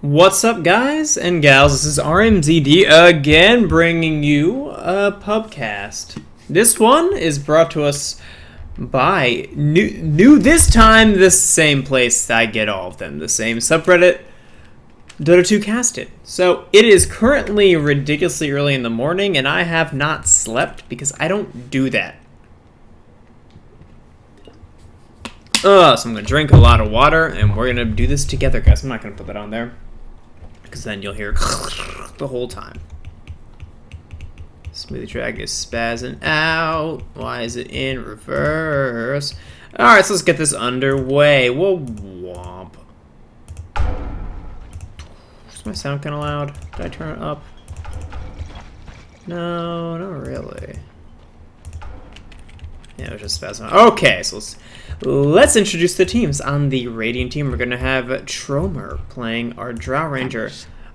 What's up, guys and gals? This is RmZD again, bringing you a Pubcast. This one is brought to us by new this time, the same place I get all of them, the same subreddit, Dota 2 Casted. So it is currently ridiculously early in the morning, and I have not slept because I don't do that. So I'm gonna drink a lot of water, and we're gonna do this together, guys. I'm not gonna put that on there, because then you'll hear the whole time. Smoothie track is spazzing out. Why is it in reverse? Alright, so let's get this underway. Whoa, womp. Is my sound kind of loud? Did I turn it up? No, not really. Yeah, it was just spazzing out. Okay, so let's introduce the teams. On the Radiant team, we're going to have Tromer playing our Drow Ranger,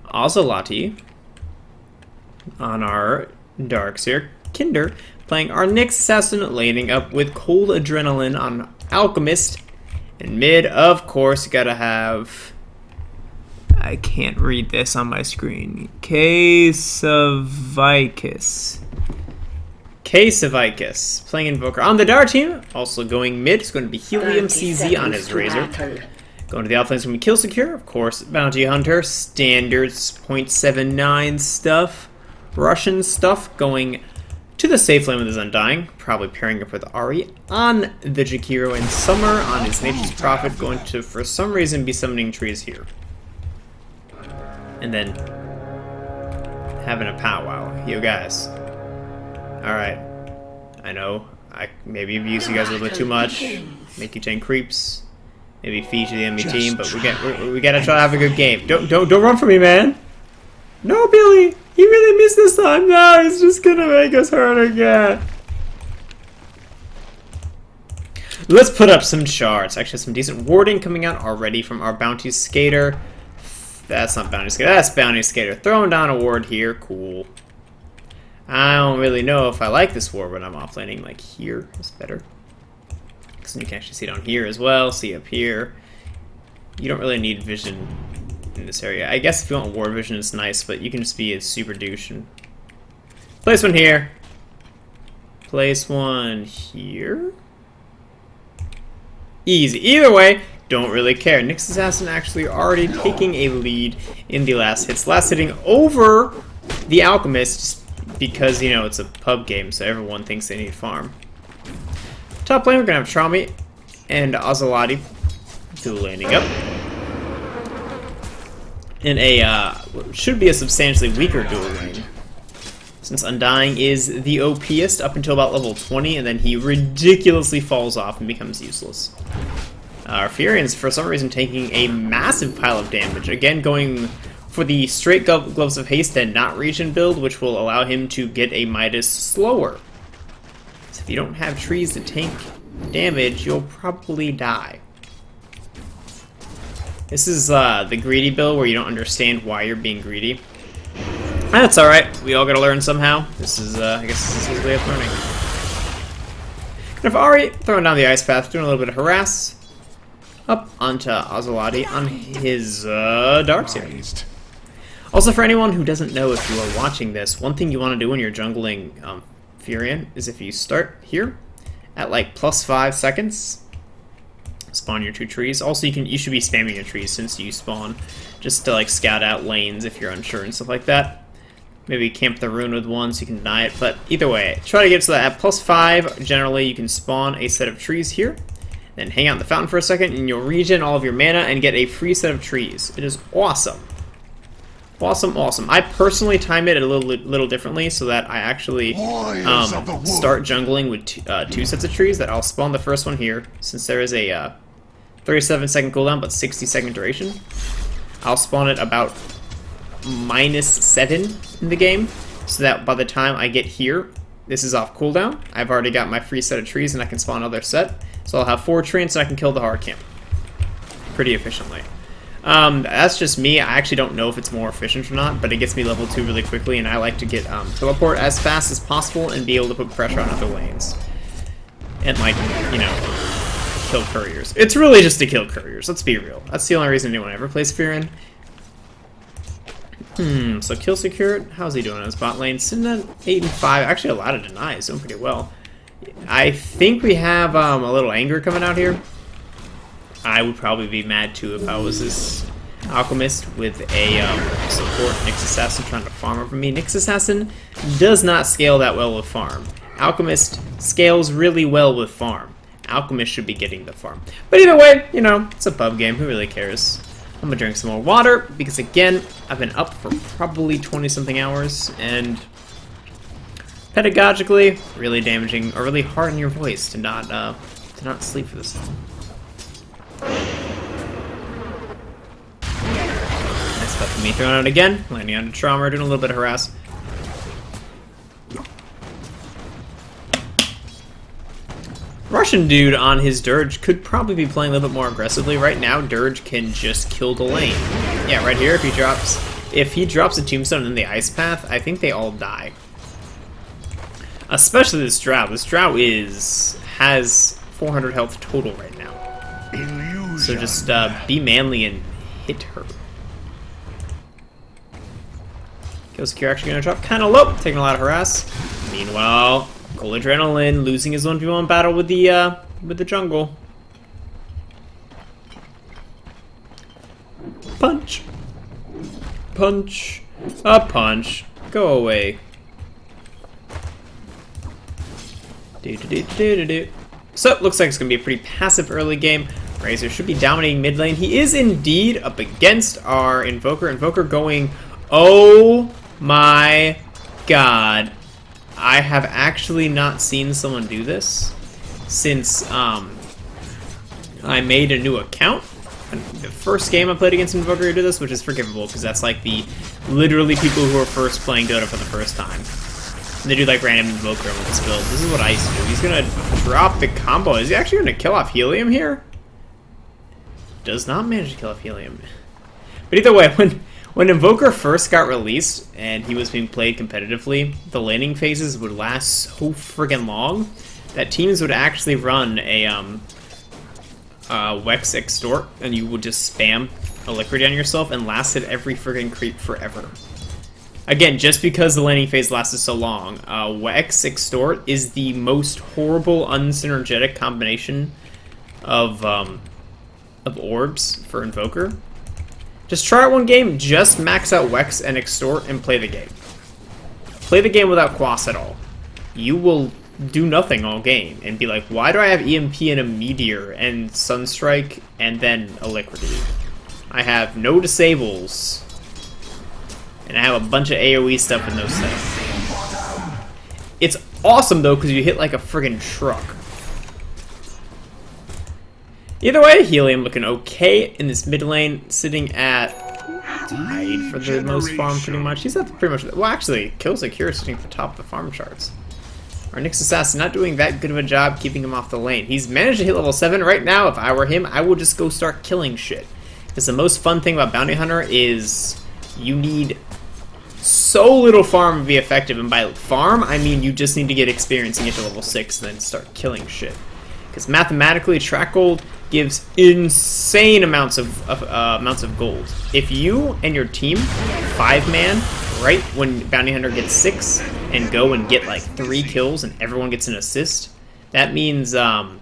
Ozolati on our Darkseer, Kinder playing our Nyx Assassin, laning up with Cold Adrenaline on Alchemist, and mid, of course, you gotta have... I can't read this on my screen. Casavicus playing Invoker. On the Dar team, also going mid, is going to be Helium CZ on his Razor. Going to the outlanes when we Kill Secure, of course, Bounty Hunter, standards, 0.79 stuff, Russian stuff, going to the safe lane with his Undying, probably pairing up with Ari on the Jakiro, and Summer on his Nature's Prophet, going to, for some reason, be summoning trees here. And then having a powwow. Yo, guys. Alright, I know I maybe abuse you guys a little bit too much, make you 10 creeps, maybe feed you the enemy team, but we gotta try to have a good game. Don't run from me, man. No, Billy, he really missed this time. No, he's just gonna make us hurt again. Let's put up some charts. Actually, some decent warding coming out already from our Bounty Skater. That's not Bounty Skater, that's Bounty Skater. Throwing down a ward here, cool. I don't really know if I like this ward when I'm offlaning, like here is better. Because you can actually see down here as well, see up here. You don't really need vision in this area. I guess if you want ward vision, it's nice, but you can just be a super douche and place one here. Place one here. Easy. Either way, don't really care. Nyx Assassin actually already taking a lead in the last hits. Last hitting over the Alchemist, because, you know, it's a pub game, so everyone thinks they need farm. Top lane, we're going to have Trami and Ozolati dual laning up. In a, what should be a substantially weaker dual lane, since Undying is the OP'est up until about level 20, and then he ridiculously falls off and becomes useless. Our Furian's, for some reason, taking a massive pile of damage. Again, going for the straight Gloves of Haste and not Regen build, which will allow him to get a Midas slower. So if you don't have trees to tank damage, you'll probably die. This is the greedy build where you don't understand why you're being greedy. That's alright, we all gotta learn somehow. This is, I guess this is his way of learning. And if Ari, throwing down the Ice Path, doing a little bit of harass, up onto Ozolati on his Darkseer. Also, for anyone who doesn't know, if you are watching this, one thing you want to do when you're jungling Furion is if you start here at like +5 seconds, spawn your 2 trees. Also, you should be spamming your trees since you spawn, just to like scout out lanes if you're unsure and stuff like that. Maybe camp the rune with one so you can deny it. But either way, try to get to that at +5. Generally, you can spawn a set of trees here, then hang out in the fountain for a second, and you'll regen all of your mana and get a free set of trees. It is awesome. Awesome, awesome. I personally time it a little differently so that I actually start jungling with 2 sets of trees. That I'll spawn the first one here, since there is a 37-second cooldown but 60-second duration. I'll spawn it about -7 in the game, so that by the time I get here, this is off cooldown. I've already got my free set of trees and I can spawn another set. So I'll have 4 trees and I can kill the hard camp pretty efficiently. That's just me. I actually don't know if it's more efficient or not, but it gets me level 2 really quickly, and I like to get teleport as fast as possible and be able to put pressure on other lanes. And, like, you know, kill couriers. It's really just to kill couriers, let's be real. That's the only reason anyone ever plays Furion. So kill secured. How's he doing in his bot lane? Sitting at 8 and 5. Actually, a lot of denies. Doing pretty well. I think we have a little anger coming out here. I would probably be mad too if I was this Alchemist with a support Nyx Assassin trying to farm over me. Nyx Assassin does not scale that well with farm. Alchemist scales really well with farm. Alchemist should be getting the farm. But either way, you know, it's a pub game. Who really cares? I'm gonna drink some more water because, again, I've been up for probably 20-something hours, and pedagogically, really damaging or really hard on your voice to not sleep for this long. Nice stuff from me. Throwing out again, landing onto trauma, doing a little bit of harass. Russian dude on his Dirge could probably be playing a little bit more aggressively. Right now, Dirge can just kill the lane. Yeah, right here, if he drops a tombstone in the ice path, I think they all die. Especially this Drow. This Drow has 400 health total right now. Illusion. So just be manly and hit her. Kill secure actually gonna drop kind of low, taking a lot of harass. Meanwhile, Cold Adrenaline losing his 1v1 battle with the jungle. Punch. Punch. A punch. Go away. So, looks like it's going to be a pretty passive early game. Razor should be dominating mid lane. He is indeed up against our Invoker. Invoker going, oh my god. I have actually not seen someone do this since I made a new account. And the first game I played against Invoker who did this, which is forgivable because that's like the literally people who are first playing Dota for the first time. And they do like random Invoker with this build. This is what I used to do. He's gonna drop the combo. Is he actually gonna kill off Helium here? Does not manage to kill off Helium. But either way, when Invoker first got released and he was being played competitively, the laning phases would last so friggin' long that teams would actually run a Wex Extort and you would just spam Alacrity on yourself and lasted every friggin' creep forever. Again, just because the laning phase lasted so long, Wex Extort is the most horrible, unsynergetic combination of orbs for Invoker. Just try it one game, just max out Wex and Extort and play the game. Play the game without Quas at all. You will do nothing all game and be like, why do I have EMP and a Meteor and Sunstrike and then Alacrity? I have no disables. And I have a bunch of AoE stuff in those things. It's awesome though because you hit like a friggin' truck. Either way, Helium looking okay in this mid lane, sitting at tied for the most farm pretty much. He's at pretty much, well actually, Kill Secure sitting at the top of the farm charts. Our Nyx Assassin not doing that good of a job keeping him off the lane. He's managed to hit level 7 right now. If I were him, I would just go start killing shit. Because the most fun thing about Bounty Hunter is you need so little farm to be effective. And by farm, I mean you just need to get experience and get to level 6 and then start killing shit. Because mathematically, track gold gives insane amounts of gold. If you and your team 5-man right when Bounty Hunter gets 6 and go and get like 3 kills and everyone gets an assist, that means math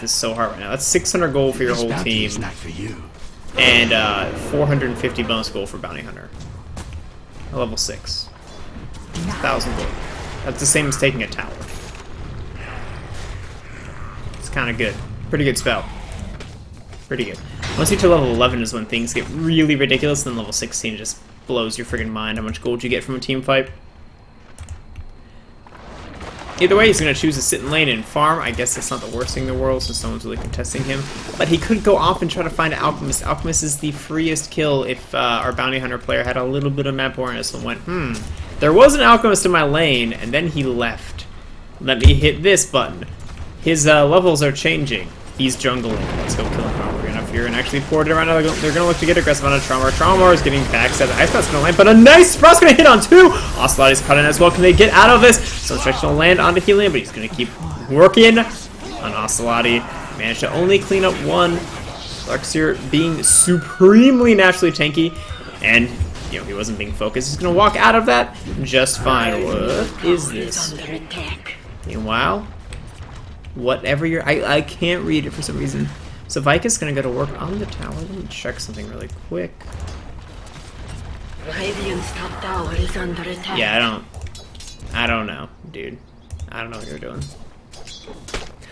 is so hard right now. That's 600 gold for your whole team and 450 bonus gold for Bounty Hunter. Level 6. 1,000 gold. That's the same as taking a tower. It's kind of good. Pretty good spell. Pretty good. Once you get to level 11 is when things get really ridiculous, then level 16 just blows your friggin' mind how much gold you get from a team fight. Either way, he's going to choose to sit in lane and farm. I guess that's not the worst thing in the world since no one's really contesting him. But he could go off and try to find Alchemist. Alchemist is the freest kill if our Bounty Hunter player had a little bit of map awareness and went, there was an Alchemist in my lane, and then he left. Let me hit this button. His levels are changing. He's jungling. Let's go kill him. We're gonna fear and actually pour it around. They're gonna look to get aggressive on a Traumar. Traumar is getting backstabbed. Ice Path's gonna land, but a nice Sprout's gonna hit on 2. Ocelot is caught in as well. Can they get out of this? Sunstrike's gonna land onto Helium, but he's gonna keep working on Ocelot. Managed to only clean up 1. Larkseer being supremely naturally tanky. And, you know, he wasn't being focused. He's going to walk out of that just fine. What is this? Meanwhile, whatever you're... I can't read it for some reason. So Vika's going to go to work on the tower. Let me check something really quick. Yeah, I don't know, dude. I don't know what you're doing.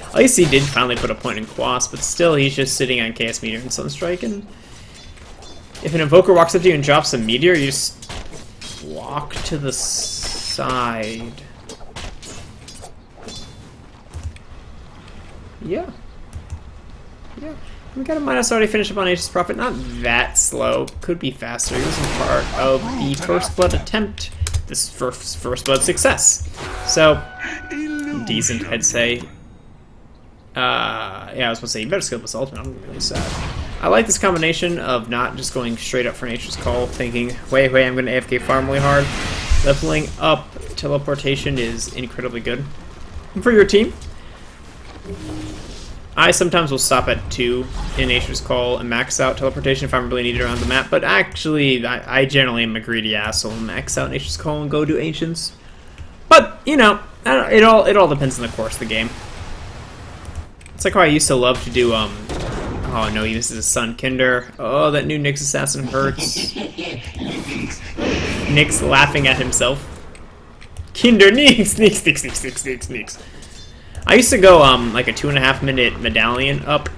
At least he did finally put a point in Quas, but still he's just sitting on Chaos Meteor and Sunstrike, and if an Invoker walks up to you and drops a Meteor, you just walk to the side. Yeah. Yeah. We got a minus already finished up on Aegis Prophet. Not that slow. Could be faster. He was part of the First Blood attempt. This first Blood success. So, decent, I'd say. Yeah, I was supposed to say, you better skill this ultimate. I'm really sad. I like this combination of not just going straight up for Nature's Call, thinking, wait, I'm going to AFK farm really hard. Leveling up teleportation is incredibly good. And for your team, I sometimes will stop at 2 in Nature's Call and max out teleportation if I'm really needed around the map, but actually, I generally am a greedy asshole and max out Nature's Call and go do Ancients. But, you know, it all depends on the course of the game. It's like how I used to love to do, oh no, he uses his son, Kinder. Oh, that new Nyx assassin hurts. Nyx laughing at himself. Kinder, Nyx. I used to go, like a 2.5 minute medallion up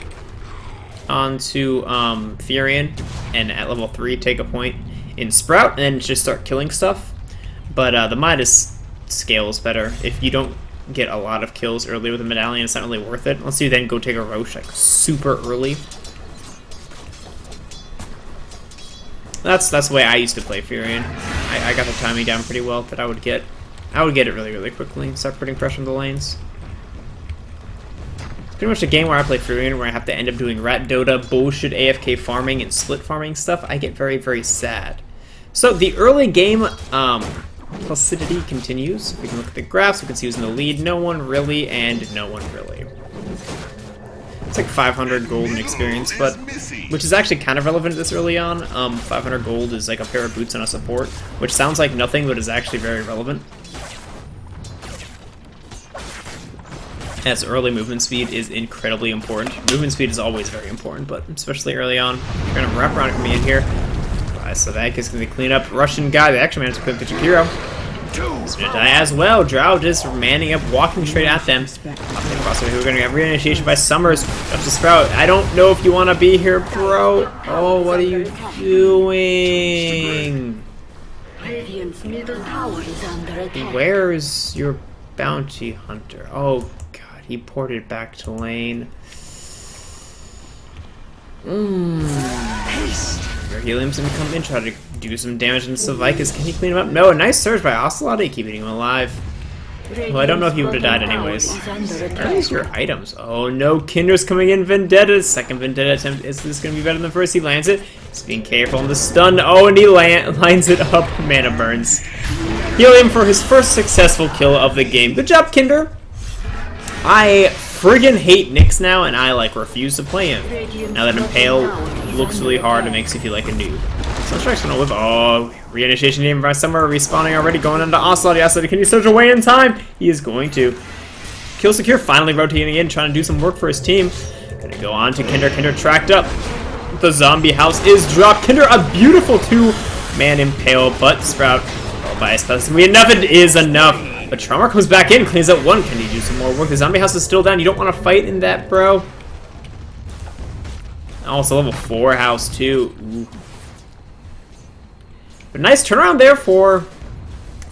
onto, Therian, and at level 3 take a point in Sprout, and then just start killing stuff. But, the Midas scales better. If you don't get a lot of kills early with a medallion, it's not really worth it. Unless you then go take a Roche, like, super early. That's the way I used to play Furion. I got the timing down pretty well that I would get it really quickly and start putting pressure on the lanes. It's pretty much a game where I play Furion where I have to end up doing Rat Dota, bullshit AFK farming, and split farming stuff. I get very sad. So the early game placidity continues. If we can look at the graphs, we can see who's in the lead. No one really, and no one really. It's like 500 gold in experience, but which is actually kind of relevant this early on. 500 gold is like a pair of boots on a support, which sounds like nothing, but is actually very relevant. As early movement speed is incredibly important. Movement speed is always very important, but especially early on. You're gonna wrap around for me in here. So that is going to clean up Russian guy. They actually managed to clean up the Jakiro. He's going to die as well. Drow just manning up, walking straight at them. We're going to get reinitiation by Summers up to Sprout. I don't know if you want to be here, bro. Oh, what are you doing? Where's your bounty hunter? Oh, God. He ported back to lane. Helium's gonna come in, try to do some damage to Sylvikas. Can he clean him up? No, a nice surge by Ocelot, keeping him alive. Well, I don't know if he would have died anyways. Where's your items? Oh no, Kinder's coming in, Vendetta. Second Vendetta attempt. Is this gonna be better than the first? He lands it. He's being careful on the stun. Oh, and he lines it up. Mana burns. Helium for his first successful kill of the game. Good job, Kinder. I friggin' hate Nyx now, and I, like, refuse to play him. Now that Impale looks really hard, it makes you feel like a noob. Sunstrike's gonna whip. Oh, reinitiation game by Summer, respawning already, going into Ocelot. Ocelot, can you surge away in time? He is going to. Kill Secure finally rotating in, trying to do some work for his team. Gonna go on to Kinder. Kinder tracked up. The zombie house is dropped. Kinder, a beautiful 2-man Impale, but Sprout, by his plus, enough, it is enough. But Traumar comes back in, cleans up 1. Can he do some more work? The zombie house is still down. You don't want to fight in that, bro. Also, level 4 house, too. Ooh. But nice turnaround there for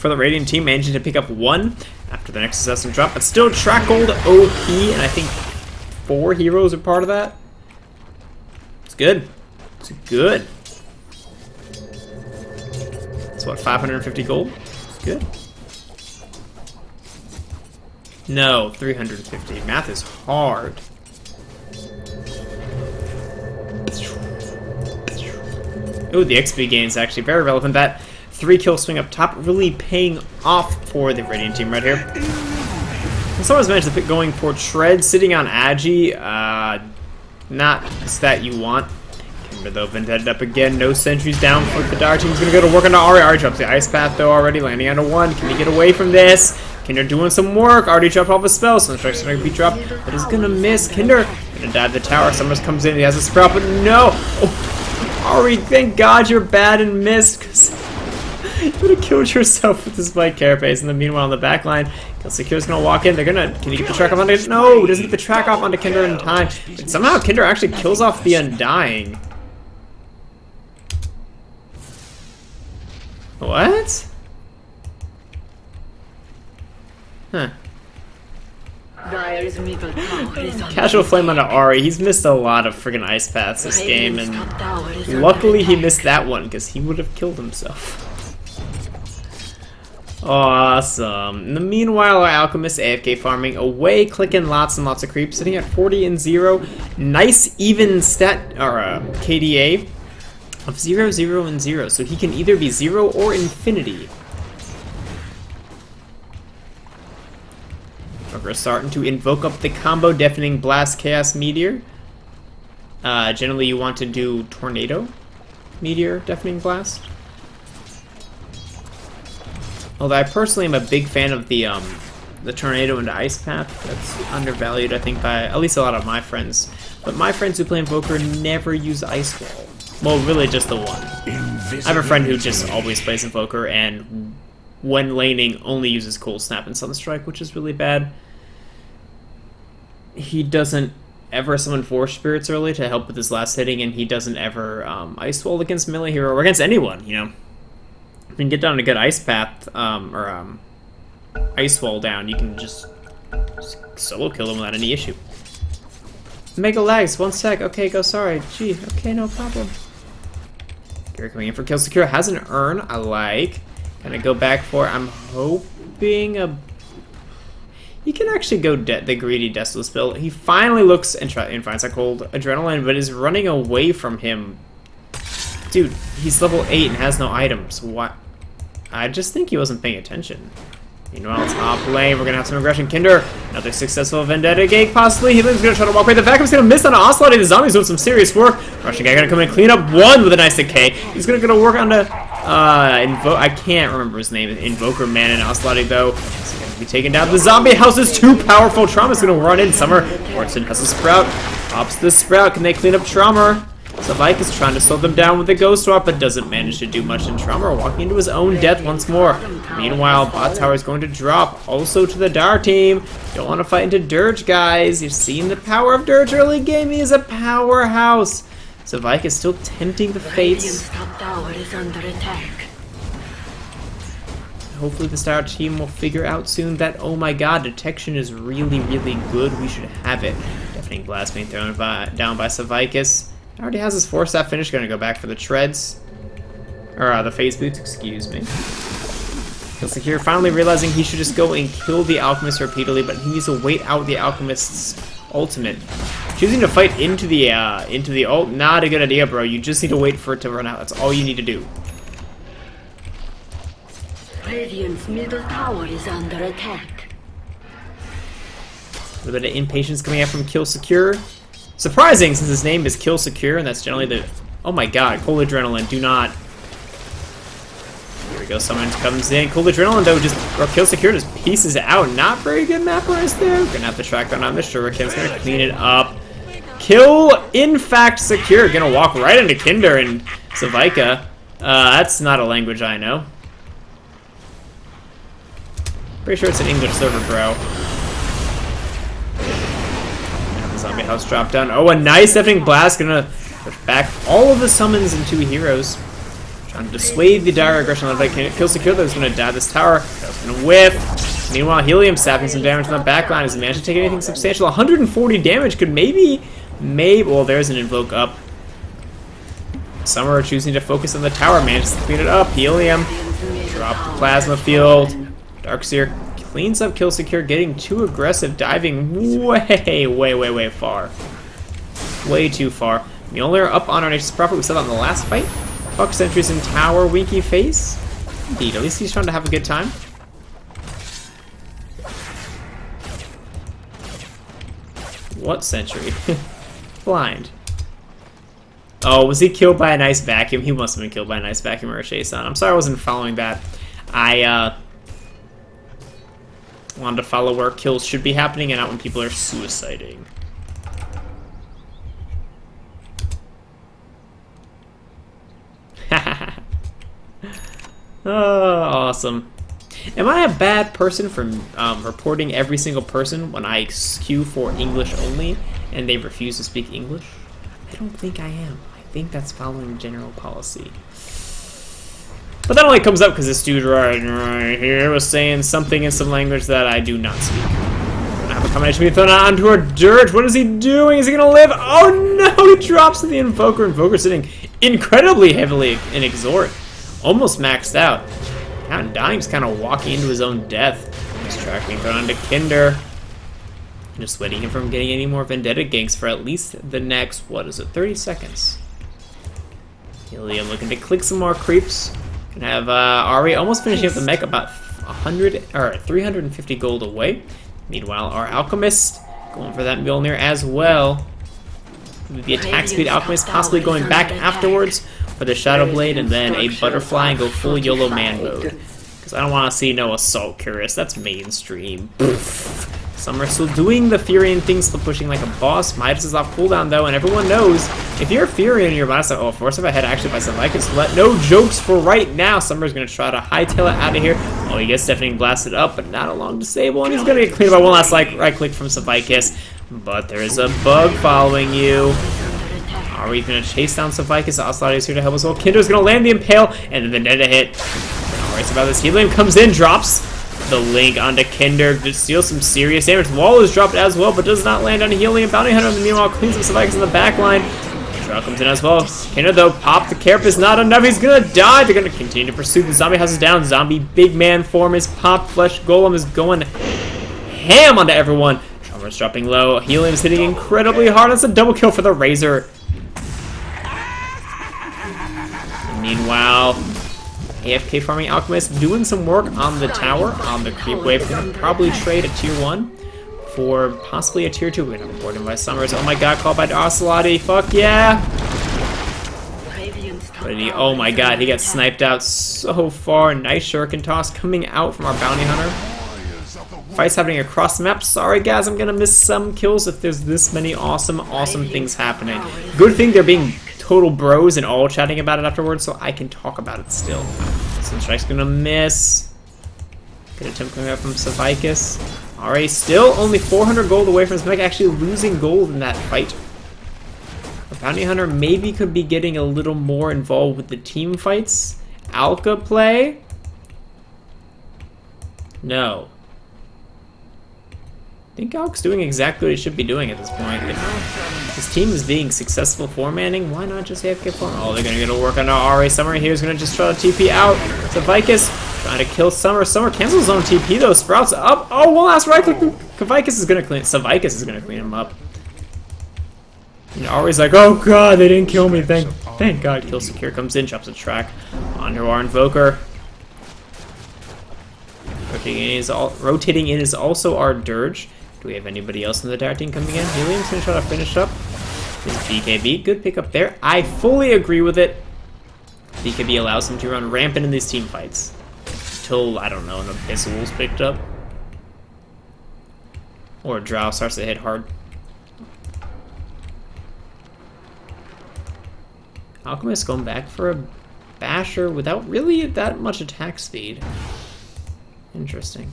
the Radiant team, managing to pick up 1 after the next assassin drop. But still, track gold OP, and I think 4 heroes are part of that. It's good. It's good. It's what, 550 gold? It's good. No, 350. Math is hard. Ooh, the XP gain is actually very relevant. That 3-kill swing up top really paying off for the Radiant team right here. Someone's managed to pick going for Tread, sitting on Agi. Not that you want. Remember though, Vendetta up again, no sentries down for the Dire team's gonna go to work on the Ahri. Ahri drops the Ice Path though already, landing on a 1. Can he get away from this? Kinder doing some work, already dropped off a spell, so the strike's gonna be dropped, but he's gonna miss. Kinder gonna dive the tower, Summers comes in, he has a sprout, but no! Oh, Ahri, thank God you're bad and missed, because you would have killed yourself with this Bite Carapace, and then meanwhile on the back line, Secure's gonna walk in, they're gonna, can he get the track off onto, no, doesn't get the track off onto Kinder in time, but somehow Kinder actually kills off the Undying. What? Huh. Casual flame onto Ahri. He's missed a lot of friggin' ice paths this game, and luckily he missed that one because he would have killed himself. Awesome. In the meanwhile, our Alchemist AFK farming away, clicking lots and lots of creeps, sitting at 40 and 0. Nice even stat or KDA of 0, 0, and 0. So he can either be 0 or infinity. We're starting to invoke up the combo Deafening Blast Chaos Meteor. Generally you want to do Tornado Meteor Deafening Blast. Although I personally am a big fan of the Tornado into Ice Path. That's undervalued, I think, by at least a lot of my friends. But my friends who play Invoker never use Ice Wall. Well, really just the one. I have a friend who just always plays Invoker and when laning only uses Cold Snap and Sunstrike, which is really bad. He doesn't ever summon Force Spirits early to help with his last hitting, and he doesn't ever Ice Wall against melee hero or against anyone, you know. If you can get down a good Ice Path, Ice Wall down, you can just solo kill him without any issue. Mega lags, 1 sec, okay, go sorry, gee, okay, no problem. Gary coming in for kill secure, has an urn, I like. Gonna go back for, I'm hoping a... He can actually go the greedy Deathless build. He finally looks and finds a cold adrenaline, but is running away from him. Dude, he's level 8 and has no items. What? I just think he wasn't paying attention. Meanwhile, top lane, we're gonna have some aggression. Kinder, another successful Vendetta Gate, possibly. Healing's gonna try to walk away. The vacuum's gonna miss on an Ocelot. The zombie's doing some serious work. Russian guy gonna come in and clean up 1 with a nice decay. He's gonna work on the I can't remember his name. Invoker Man and Ocelot though. He's gonna be taken down. The zombie house is too powerful. Trauma's gonna run in. Summer. Fortson has a sprout. Pops the sprout. Can they clean up Trauma? Savike is trying to slow them down with the Ghost Swap, but doesn't manage to do much in Trauma, walking into his own death once more. Meanwhile, bot tower is going to drop, also to the Dar team. Don't want to fight into Dirge, guys. You've seen the power of Dirge early game. He is a powerhouse. Savike is still tempting the fates. Hopefully the Star team will figure out soon that, oh my god, detection is really, really good. We should have it. Deafening Blast being thrown down by Savicus. Already has his 4-step finish, gonna go back for the treads. Or the phase boots, excuse me. Kill secure, finally realizing he should just go and kill the Alchemist repeatedly, but he needs to wait out the Alchemist's ultimate. Choosing to fight into the ult, not a good idea, bro. You just need to wait for it to run out. That's all you need to do. Radiant's middle tower is under attack. A little bit of impatience coming out from Kill Secure. Surprising, since his name is Kill Secure, and that's generally the... Oh my god, Cold Adrenaline, do not... Here we go, someone comes in. Cold Adrenaline, though, or Kill Secure just pieces it out. Not very good map runners there. We're gonna have to track down on the Shuriken's gonna clean it up. Kill, in fact, Secure. Gonna walk right into Kinder and Savika. That's not a language I know. Pretty sure it's an English server, bro. Zombie house drop down. Oh, a nice Deafening Blast. Gonna push back all of the summons and 2 heroes. Trying to dissuade the dire aggression of that Kill Secure, though, is gonna die this tower. That's gonna whiff. Meanwhile, Helium sapping some damage from the backline. Doesn't manage to take anything substantial. 140 damage could maybe. Well, there's an invoke up. Summer choosing to focus on the tower. Manages to clean it up. Helium. Drop the plasma field. Darkseer cleans up Kill Secure, getting too aggressive, diving way far. Way too far. Mjolnir up on our Nature's Prophet. We saw that in the last fight. Fuck sentries in tower, winky face. Indeed, at least he's trying to have a good time. What sentry? Blind. Oh, was he killed by a nice vacuum? He must have been killed by a nice vacuum or a chase on. I'm sorry I wasn't following that. I wanted to follow where kills should be happening and not when people are suiciding. Oh, awesome. Am I a bad person for reporting every single person when I queue for English only and they refuse to speak English? I don't think I am. I think that's following general policy. But that only comes up because this dude right here was saying something in some language that I do not speak. I have a combination being thrown onto a dirge. What is he doing? Is he gonna live? Oh no! He drops to the Invoker. Invoker sitting incredibly heavily in Exhort. Almost maxed out. Count Dime's kind of walking into his own death. This track being thrown onto Kinder. Just waiting him from getting any more Vendetta ganks for at least the next, what is it, 30 seconds. Helium looking to click some more creeps. Can have Ari almost finishing up the mech, about 350 gold away. Meanwhile, our Alchemist going for that Mjolnir as well. With the attack speed, Alchemist possibly going back afterwards for the Shadow Blade and then a Butterfly and go full YOLO man mode. Because I don't want to see no Assault Curious. That's mainstream. Summer still doing the Furion thing, still pushing like a boss. Midas is off cooldown though, and everyone knows if you're Furion and you're Midas, oh, force of a head actually by Savicus. Let no jokes for right now. Summer's gonna try to hightail it out of here. Oh, he gets deafening blasted up, but not a long disable, and he's gonna get cleared by one last right click from Savicus. But there is a bug following you. Are we gonna chase down Savicus? Ocelot is here to help us well. Kinder's gonna land the Impale, and then the Vendetta hit. Alright, so about this Helium comes in, drops the Link onto Kinder to steal some serious damage. Wall is dropped as well, but does not land on Helium. Bounty Hunter, meanwhile, cleans up Savicus in the back line. Trial comes in as well. Kinder, though, pop the Carapace, not enough. He's gonna die. They're gonna continue to pursue. The zombie house is down. Zombie big man form is popped. Flesh Golem is going ham onto everyone. Traumer's dropping low. Helium's hitting incredibly hard. That's a double kill for the Razor. And meanwhile, AFK farming Alchemist doing some work on the tower, on the creep wave. Gonna probably trade a tier 1 for possibly a tier 2. We're gonna report him by Summers. Oh my god, called by Ocelot. Fuck yeah! But he, oh my god, he got sniped out so far. Nice shuriken toss coming out from our bounty hunter. Fights happening across the map. Sorry guys, I'm gonna miss some kills if there's this many awesome things happening. Good thing they're being total bros and all chatting about it afterwards, so I can talk about it still. Sunstrike's gonna miss. Good attempt coming out from Savicus. Alright, still only 400 gold away from his mech, actually losing gold in that fight. The Bounty Hunter maybe could be getting a little more involved with the team fights. Alka play? No. I think Alk's doing exactly what he should be doing at this point. If his team is being successful 4-manning, why not just AFK farm? Oh, they're gonna get to work on RA. Summer here's gonna just try to TP out. Savicus trying to kill Summer. Summer cancels his own TP though. Sprouts up. Oh, one last right click. Savicus is gonna clean him up. And Ari's like, oh god, they didn't kill me. Thank god. Kill secure comes in, chops a track onto our Invoker. Rotating in is also our Dirge. Do we have anybody else in the dire team coming in? Helium's gonna try to finish up his BKB. Good pickup there. I fully agree with it. BKB allows him to run rampant in these team fights. Until, I don't know, an Abyssal's picked up. Or a Drow starts to hit hard. Alchemist going back for a Basher without really that much attack speed. Interesting.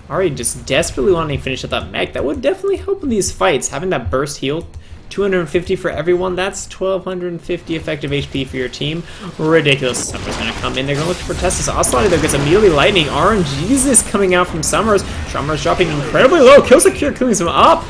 Ari just desperately wanting to finish up that mech. That would definitely help in these fights. Having that burst heal, 250 for everyone, that's 1250 effective HP for your team. Ridiculous. Summer's gonna come in. They're gonna look for Testis. Ocelot though gets immediately lightning. RmZD coming out from Summers. Traumer's dropping incredibly low. Kill secure, cleans him up.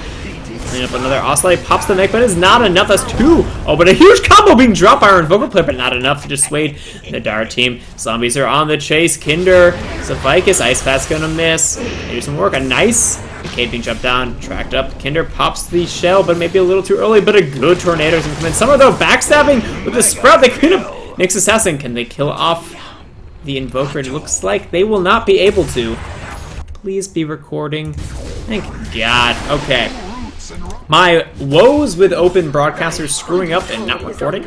Clean up another Ocelot, pops the mech, but it's not enough. That's 2. Oh, but a huge combo being dropped by our Invoker player, but not enough to dissuade the dire team. Zombies are on the chase. Kinder, Savicus, Ice Pat's gonna miss. They do some work. A nice Decay being jumped down, tracked up. Kinder pops the shell, but maybe a little too early, but a good Tornado's gonna come in. Summer though backstabbing with the Sprout. They clean up Nyx Assassin. Can they kill off the Invoker? It looks like they will not be able to. Please be recording. Thank God. Okay. My woes with open broadcasters screwing up and not recording,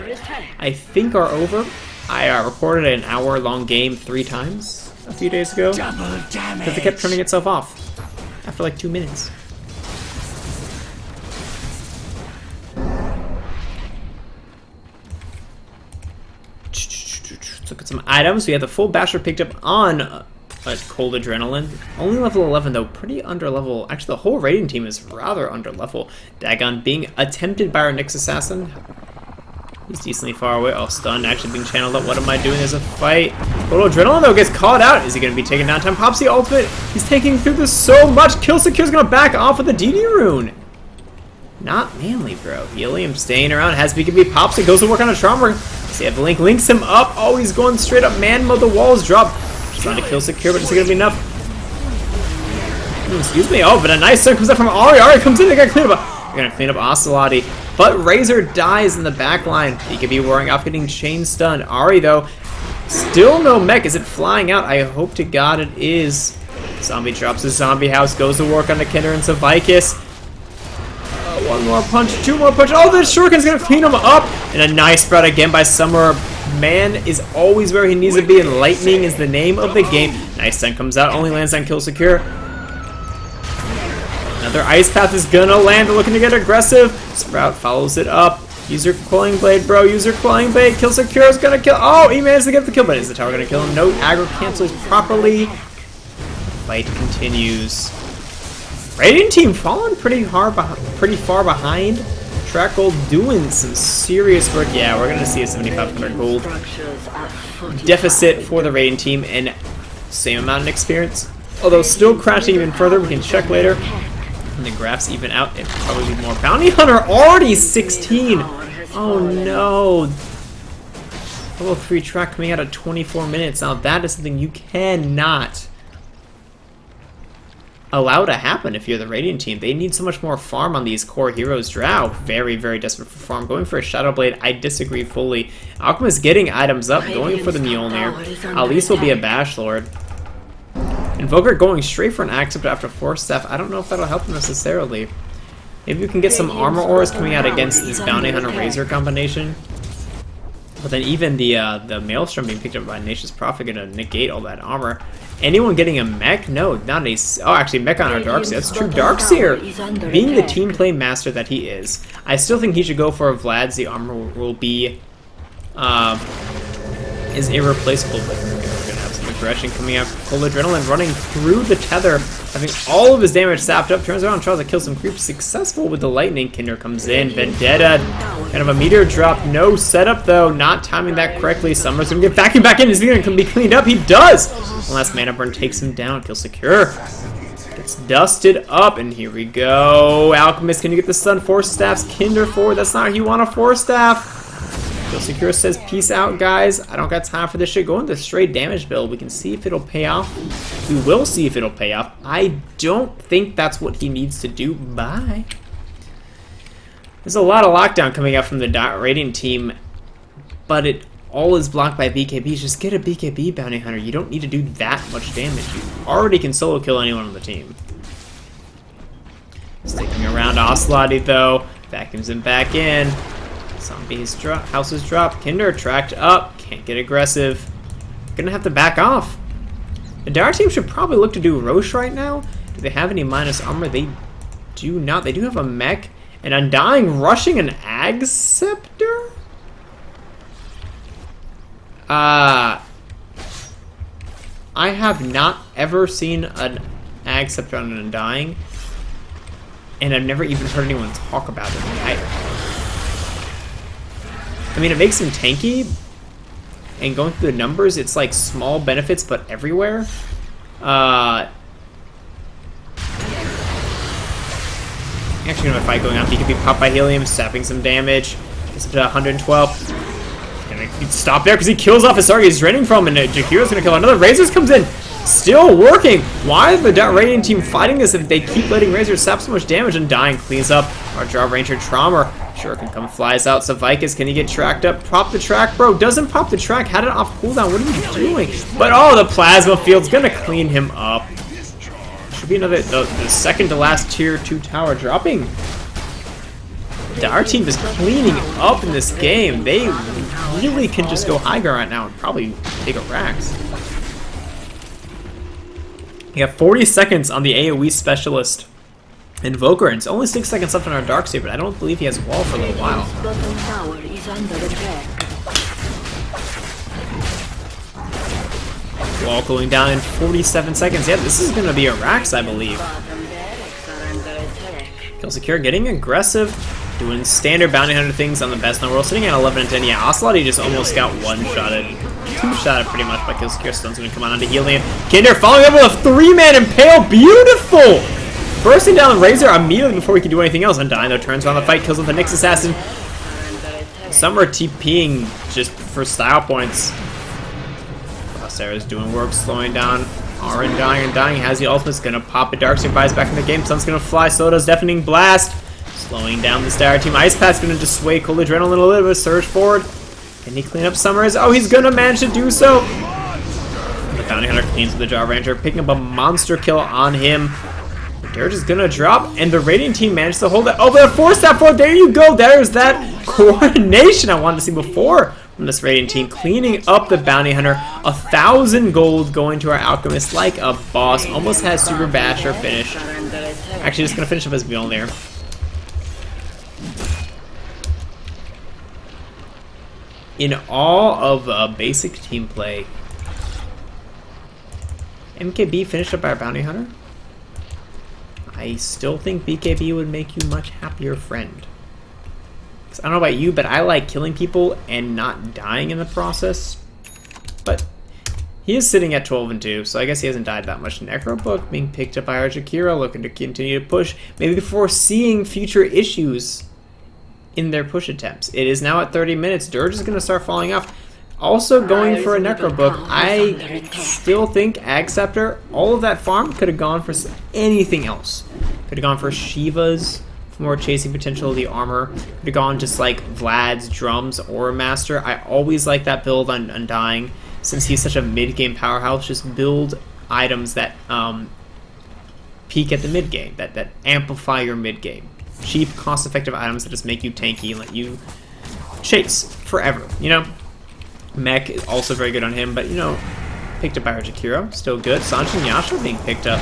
I think are over. I recorded an hour-long game 3 times a few days ago because it kept turning itself off after like 2 minutes. Let's look at some items. We have the full basher picked up on a cold adrenaline. Only level 11 though, pretty under level. Actually, the whole raiding team is rather under level. Dagon being attempted by our Nyx assassin. He's decently far away. Oh, stunned, actually being channeled up. What am I doing? There's a fight. Total adrenaline though gets caught out. Is he going to be taken down? Time pops the ultimate. He's taking through this so much. Kill Secure's going to back off with the DD rune. Not manly, bro. Helium staying around. Has BKB, pops it, goes to work on a trauma. See, if Link links him up. Oh, he's going straight up man mode. The walls drop. Just trying to kill Secure, but is it going to be enough? Excuse me. Oh, but a nice stun comes up from Ari. Ari comes in. They got to clean up. They're going to clean up Oceloti. But Razor dies in the back line. He could be wearing off, getting chain stunned. Ari, though, still no mech. Is it flying out? I hope to God it is. Zombie drops his zombie house. Goes to work on the Kinder and Savicus. One more punch, 2 more punches. Oh, the Shuriken's gonna clean him up. And a nice spread again by Summer. Man is always where he needs to be, and lightning is the name of the game. Nice stun comes out, only lands on Kill Secure. Another Ice Path is gonna land, looking to get aggressive. Sprout follows it up. Use your Quelling Blade, bro. Use your Quelling Blade. Kill Secure is gonna kill. Oh, he managed to get the kill, but is the tower gonna kill him? No, aggro cancels properly. Fight continues. Raiding team falling pretty far behind. Track Gold doing some serious work. Yeah, we're gonna see a 7,500 gold deficit for the raiding team and same amount of experience. Although still crashing even further. We can check later. And the graphs even out. It probably be more. Bounty Hunter already 16. Oh no. Level 3 track coming out at 24 minutes. Now that is something you cannot allow to happen if you're the Radiant team. They need so much more farm on these core heroes. Drow, very, very desperate for farm. Going for a Shadow Blade, I disagree fully. Alchemist getting items up, going for the Mjolnir. At least will be a Bash Lord. Invoker going straight for an Accept after Force Staff. I don't know if that'll help him necessarily. Maybe we can get some armor ores coming out against this Bounty Hunter Razor combination. But then even the Maelstrom being picked up by Nature's Prophet gonna negate all that armor. Anyone getting a mech? No, not a... Oh, actually, mech on our Darkseer. That's true. Darkseer, being the team play master that he is, I still think he should go for Vlad's. The armor will be... is irreplaceable. But we're gonna have some aggression coming out. Full Adrenaline running through the tether, having all of his damage sapped up. Turns around and tries to kill some creeps. Successful with the lightning. Kinder comes in. Vendetta, kind of a meteor drop. No setup, though. Not timing that correctly. Summer's gonna get vacuumed back in. Is he gonna be cleaned up? He does! One last mana burn takes him down. Kill Secure. Gets dusted up, and here we go. Alchemist, can you get the stun? Force Staffs. Kinder forward. That's not how you want a Force Staff. Kill Secure says, peace out, guys. I don't got time for this shit. Going to straight damage build. We can see if it'll pay off. We will see if it'll pay off. I don't think that's what he needs to do. Bye. There's a lot of lockdown coming out from the Radiant team, but it all is blocked by BKBs. Just get a BKB Bounty Hunter. You don't need to do that much damage. You already can solo kill anyone on the team. Sticking around Oceloti, though. Vacuums him back in. Zombie's drop. House is dropped. Kinder tracked up. Can't get aggressive. Gonna have to back off. The Dark team should probably look to do Roche right now. Do they have any minus armor? They do not. They do have a mech. And Undying rushing an Ag Scepter? I have not ever seen an Ag Scepter on an Undying. And I've never even heard anyone talk about it. I mean, it makes him tanky. And going through the numbers, it's like small benefits, but everywhere. Actually, another fight going on. He could be popped by Helium, sapping some damage. It's up to 112. Gonna stop there because he kills off his target he's draining from, and Jaheira's gonna kill another. Razors comes in, still working. Why is the Radiant team fighting this if they keep letting Razor sap so much damage? And Dying cleans up our Draw Ranger Trauma. Sure can come flies out. Savicus, can he get tracked up? Pop the track, bro. Doesn't pop the track. Had it off cooldown. What are you doing? But oh, the Plasma Field's gonna clean him up. Should be another, the second to last tier 2 tower dropping. Our team is cleaning up in this game. They really can just go high ground right now and probably take a Rax. You have 40 seconds on the AoE specialist Invoker, and it's only 6 seconds left on our Darkseer, but I don't believe he has a wall for a little while. Bottom tower is under attack. Wall cooling down in 47 seconds. Yeah, this is going to be a Rax, I believe. Bottom barracks are under attack. Kill secure, getting aggressive, doing standard bounty hunter things on the best in the world, sitting at 11 and 10. Yeah, Ocelot just almost got one-shotted. Two-shotted pretty much by Kill Secure. Stone's going to come on onto Helium. Kinder following up with a 3-man impale. Beautiful! Bursting down the Razor immediately before he can do anything else. Undying though, turns around the fight, kills with the Nyx Assassin. Some are TPing just for style points. Sarah's doing work, slowing down. Undying, Undying has the ultimate, gonna pop a Darkseer, buys back in the game. Sun's gonna fly, so does Deafening Blast. Slowing down the Star team. Ice Path's gonna dissuade Cold Adrenaline a little bit, surge forward. Can he clean up Summers? Oh, he's gonna manage to do so. The Bounty Hunter cleans with the Jaw Ranger, picking up a monster kill on him. Dirge is gonna drop, and the Radiant team managed to hold it. Oh, but a 4-step forward. There you go. There's that coordination I wanted to see before from this Radiant team, cleaning up the Bounty Hunter. 1,000 gold going to our Alchemist like a boss. Almost has Super Basher finish. Actually, just gonna finish up as Mjolnir. In all of basic team play, MKB finished up our Bounty Hunter. I still think BKB would make you much happier friend. 'Cause I don't know about you, but I like killing people and not dying in the process. But he is sitting at 12 and 2, so I guess he hasn't died that much. Necrobook being picked up by our Jakira, looking to continue to push, maybe foreseeing future issues in their push attempts. It is now at 30 minutes. Dirge is going to start falling off. Also going for a Necrobook. I still think Ag Scepter, all of that farm could have gone for anything else. Could have gone for Shivas, for more chasing potential of the armor. Could have gone just like Vlad's Drums or Master. I always like that build on Undying. Since he's such a mid-game powerhouse, just build items that peak at the mid-game, that amplify your mid-game. Cheap, cost-effective items that just make you tanky and let you chase forever, you know? Mech is also very good on him, but, you know, picked up by our Jakiro, still good. Sanch and Yasha being picked up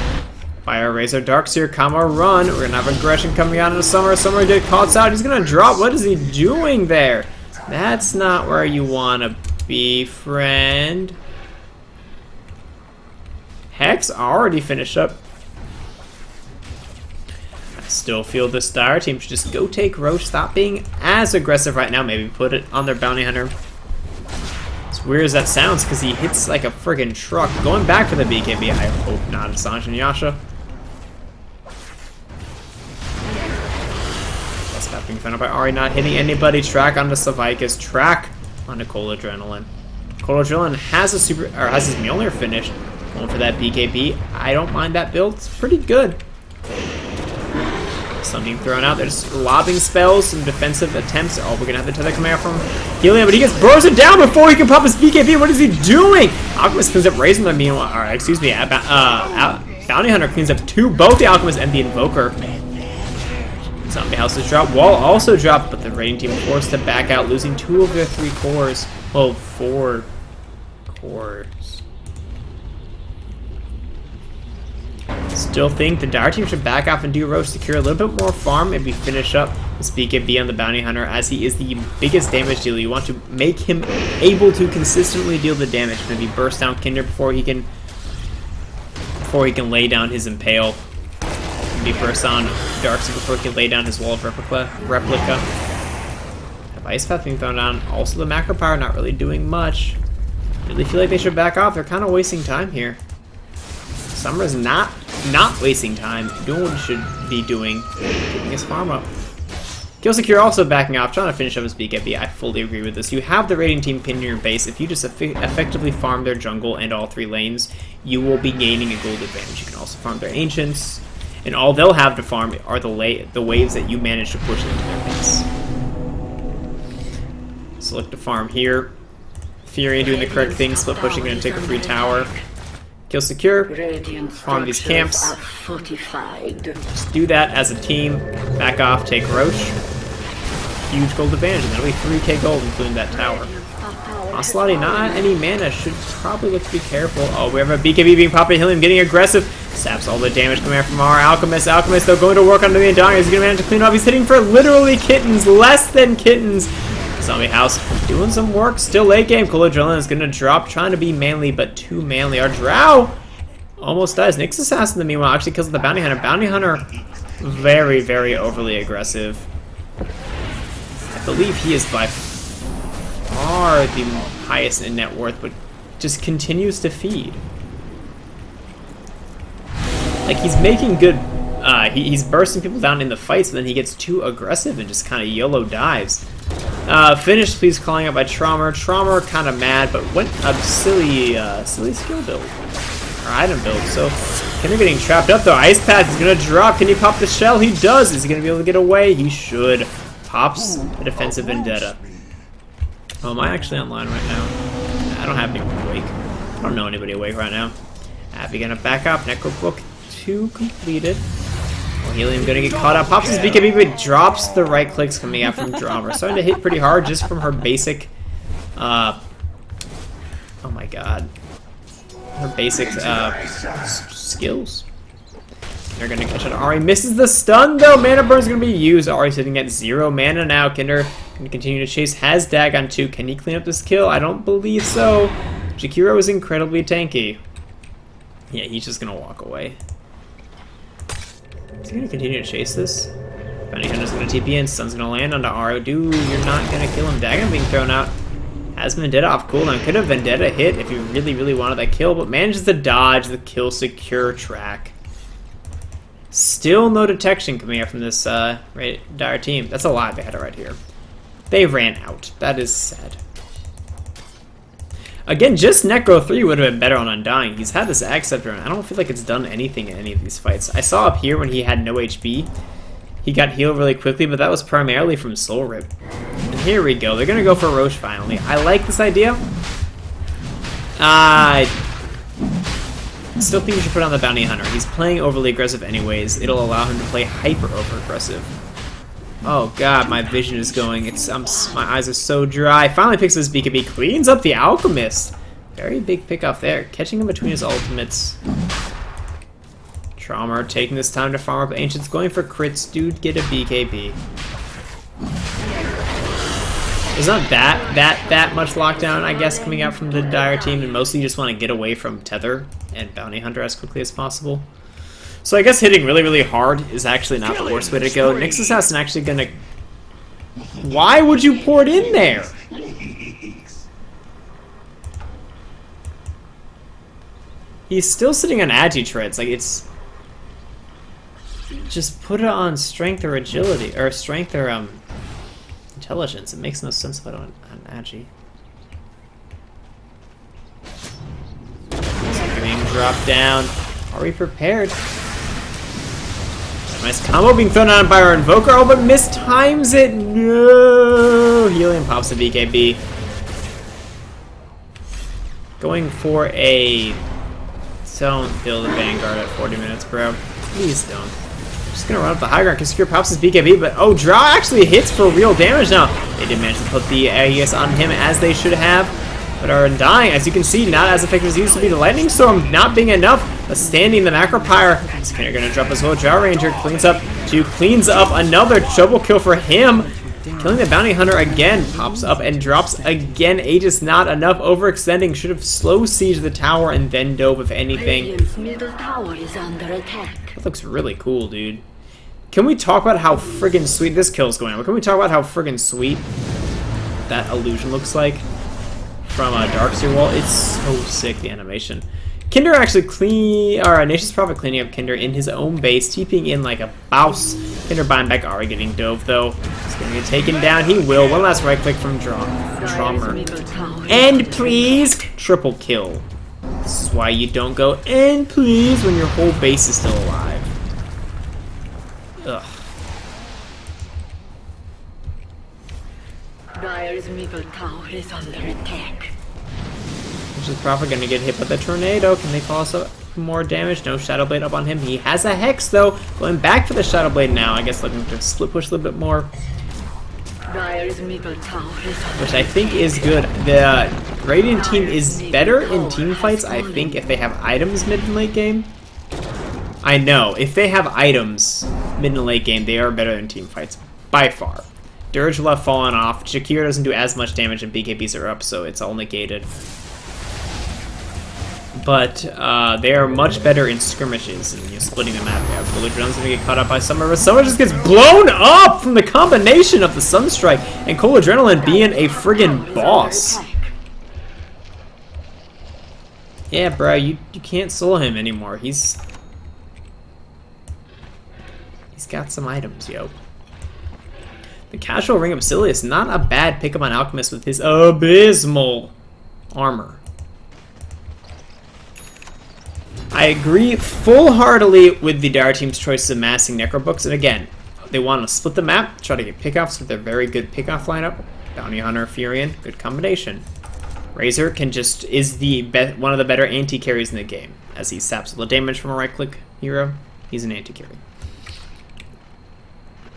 by our Razor. Darkseer, Kama, run. We're going to have aggression coming out into Summer. Summer get caught out. He's going to drop. What is he doing there? That's not where you want to be, friend. Hex already finished up. I still feel the Star team should just go take Roche. Stop being as aggressive right now. Maybe put it on their Bounty Hunter. As weird as that sounds, because he hits like a friggin' truck. Going back for the BKB, I hope not. Sanch and Yasha. That's not being found out by Ari, not hitting anybody. Track onto Savaikas. Track onto Cold Adrenaline. Cold Adrenaline has a super, or has his Mjolnir finished. Going for that BKB. I don't mind that build. It's pretty good. Something thrown out. They're just lobbing spells, some defensive attempts. Oh, we're gonna have the tether coming out from Helium, but he gets bursted down before he can pop his BKB. What is he doing? Alchemist cleans up Raising the meanwhile, or excuse me, Bounty Hunter cleans up both the Alchemist and the Invoker. Zombie houses drop. Wall also dropped, but the Radiant team forced to back out, losing 2 of their 3 cores. Well, 4 cores. Still think the Dire team should back off and do Roche, secure a little bit more farm, maybe finish up this BKB on the Bounty Hunter, as he is the biggest damage dealer. You want to make him able to consistently deal the damage. Maybe burst down Kinder before he can lay down his Impale. Maybe burst on Darkseid before he can lay down his Wall of Replica. Have Ice Path being thrown down. Also the Macro Power not really doing much. Really feel like they should back off. They're kind of wasting time here. Summer's not wasting time, doing what he should be doing, keeping his farm up. Kill Secure also backing off, trying to finish up his BKB. I fully agree with this. You have the Radiant team pinned in your base. If you just effectively farm their jungle and all 3 lanes, you will be gaining a gold advantage. You can also farm their Ancients, and all they'll have to farm are the waves that you manage to push into their base. So look to farm here. Fury doing the correct thing, split pushing and take a free tower. Kill Secure, farm these camps. Just do that as a team. Back off, take Roche. huge gold advantage, and that'll be 3k gold, including that tower. Oceloti, not any mana, should probably look to be careful. Oh, we have a BKB being popped at Helium, getting aggressive. Saps all the damage coming out from our Alchemist. Alchemist, though, going to work on the Undying. He's going to manage to clean up. He's hitting for literally kittens, less than kittens. Zombie House doing some work. Still late game. Cool Adrenaline is going to drop, trying to be manly, but too manly. Our Drow almost dies. Nyx Assassin, in the meanwhile, actually kills the Bounty Hunter. Bounty Hunter, very, very overly aggressive. I believe he is by far the highest in net worth, but just continues to feed. Like, he's making good, he's bursting people down in the fights, but then he gets too aggressive and just kind of YOLO dives. Finished, please, calling out by Traumer. Traumer kind of mad, but went a silly skill build, or item build. So, Kinder getting trapped up though. Ice Path is gonna drop. Can he pop the shell? He does. Is he gonna be able to get away? He should. Pops a defensive vendetta. Oh, am I actually online right now? I don't have anyone awake. I don't know anybody awake right now. Abby gonna back up. Necrobook 2 completed. Well, Helium gonna get caught up. Pops his BKB, but drops the right clicks coming out from Drama. Starting to hit pretty hard just from her basic. Oh my god. Her basic skills. They're gonna catch it. Ahri misses the stun though. Mana burn's gonna be used. Ahri sitting at 0 mana now. Kinder gonna continue to chase. Has Dag on 2. Can he clean up this kill? I don't believe so. Jakiro is incredibly tanky. Yeah, he's just gonna walk away. Is he gonna continue to chase this? Bounty Hunter's gonna TP in. Stun's gonna land onto Ahri. Dude, you're not gonna kill him. Dagon being thrown out. Has Vendetta off cooldown. Could have Vendetta hit if he really, really wanted that kill, but manages to dodge the kill secure track. Still no detection coming out from this dire team. That's a lot they had right here. They ran out. That is sad. Again, just Necro 3 would have been better on Undying. He's had this Acceptor, and I don't feel like it's done anything in any of these fights. I saw up here when he had no HP, he got healed really quickly, but that was primarily from Soul Rip. And here we go. They're going to go for Roche finally. I like this idea. I still think you should put on the Bounty Hunter. He's playing overly aggressive anyways. It'll allow him to play hyper over aggressive. Oh god, my vision is going. My eyes are so dry. Finally picks up his BKB, cleans up the Alchemist. Very big pick off there, catching him between his ultimates. Trauma taking this time to farm up Ancients, going for crits. Dude, get a BKB. There's not that much lockdown, I guess, coming out from the Dire team, and mostly you just want to get away from Tether and Bounty Hunter as quickly as possible. So I guess hitting really, really hard is actually not the worst way to go. Nyx Assassin actually gonna... Why would you pour it in there? He's still sitting on Agi Treads. Like, it's... Just put it on strength or agility, or strength or intelligence. It makes no sense about on Agi. Being dropped down. Are we prepared? Nice combo being thrown out by our Invoker. Oh, but mistimes it. No. Helium pops the BKB. Going for a... Don't build a Vanguard at 40 minutes, bro. Please don't. Just gonna run up the high ground. Secure pops his BKB, but oh, Draw actually hits for real damage now. They did manage to put the AES on him as they should have. But are dying, as you can see, not as effective as it used to be. The Lightning Storm not being enough. But standing the Macro Pyre. Skinner gonna drop as well. Drow Ranger cleans up another double kill for him. Killing the Bounty Hunter again. Pops up and drops again. Aegis not enough. Overextending. Should have slow sieged the tower and then dove if anything. Radiant's middle tower is under attack. That looks really cool, dude. Can we talk about how friggin' sweet this kill's going on? But can we talk about how friggin' sweet that illusion looks like? From Darkseer Wall, it's so sick, the animation. Kinder actually Nation's Prophet cleaning up Kinder in his own base, TPing in like a bouse. Kinder buying back Ahri, getting dove though. He's gonna get taken down, he will. One last right click from Drummer. And please, triple kill. This is why you don't go and please when your whole base is still alive. Ugh. Dire's middle tower is under attack. Which is probably going to get hit by the tornado. Can they follow some more damage? No Shadow Blade up on him. He has a Hex though. Going back for the Shadow Blade now. I guess looking to split push a little bit more. Dire's middle tower is under which I think is good. The Radiant team is better in team fights, I think, if they have items mid and late game. I know, if they have items mid and late game, they are better in team fights, by far. Dirge will have fallen off. Jakir doesn't do as much damage and BKBs are up, so it's all negated. But they are much better in skirmishes and splitting the map. Yeah, Bullet Drone's gonna get caught up by Summer, but Summer just gets blown up from the combination of the Sunstrike and Cold Adrenaline being a friggin' boss. Yeah, bro, you can't solo him anymore. He's got some items, yo. The casual Ring of Basilius, not a bad pickup on Alchemist with his abysmal armor. I agree full-heartedly with the Dire team's choices of massing Necrobooks, and again, they want to split the map, try to get pickoffs with their very good pickoff lineup. Bounty Hunter, Furion, good combination. Razor is one of the better anti-carries in the game, as he saps all the damage from a right-click hero. He's an anti-carry.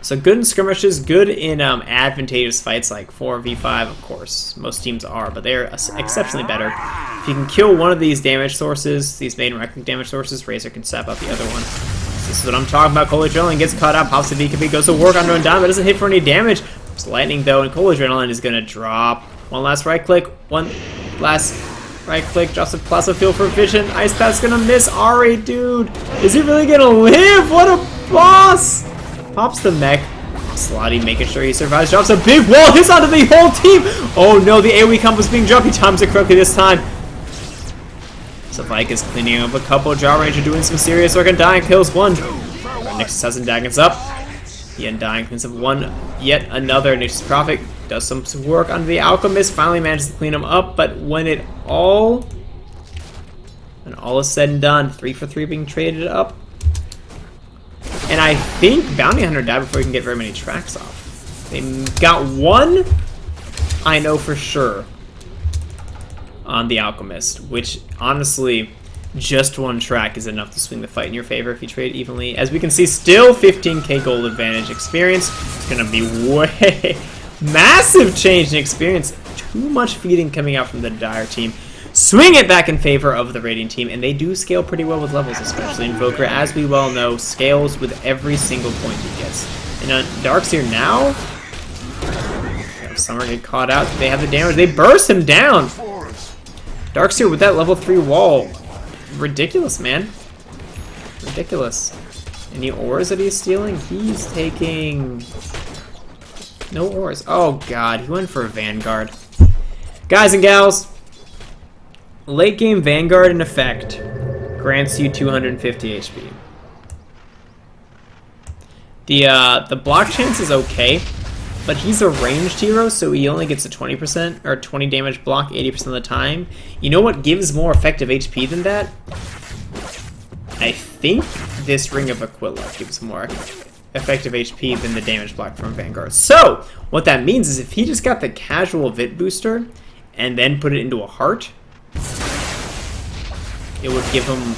So good in skirmishes, good in advantageous fights like 4v5, of course. Most teams are, but they're exceptionally better. If you can kill one of these damage sources, these main right-click damage sources, Razor can sap out the other one. This is what I'm talking about. Cold Adrenaline gets caught up, pops the VKB, goes to work on Down, but doesn't hit for any damage. It's lightning though, and Cold Adrenaline is going to drop. One last right-click, drops a plasma field for vision. Ice Path's gonna miss Ari, dude. Is he really gonna live? What a boss! Pops the mech. Slotty making sure he survives. Drops a big wall. Hits onto the whole team. Oh no, the AoE combo's being dropped. He times it correctly this time. So Vike is cleaning up a couple. Jaw Ranger doing some serious work. Undying kills one. Nixus has Undying's up. The Undying cleans up one. Yet another. Nixus Prophet does some work on the Alchemist. Finally manages to clean him up. But when all is said and done, 3 for 3 being traded up. And I think Bounty Hunter died before he can get very many tracks off. They got one, I know for sure, on the Alchemist, which honestly, just one track is enough to swing the fight in your favor if you trade evenly. As we can see, still 15k gold advantage experience. It's going to be way massive change in experience. Too much feeding coming out from the Dire team. Swing it back in favor of the Radiant team, and they do scale pretty well with levels, especially Invoker, as we well know, scales with every single point he gets. And Darkseer now, Summer get caught out, they have the damage, they burst him down! Darkseer with that level 3 wall, ridiculous, man. Ridiculous. Any ores that he's stealing? He's taking no ores. Oh god, he went for a Vanguard. Guys and gals, late game Vanguard in effect grants you 250 HP. The block chance is okay, but he's a ranged hero, so he only gets a 20% or 20 damage block 80% of the time. You know what gives more effective HP than that? I think this Ring of Aquila gives more effective HP than the damage block from Vanguard. So what that means is if he just got the casual Vit booster and then put it into a heart, it would give him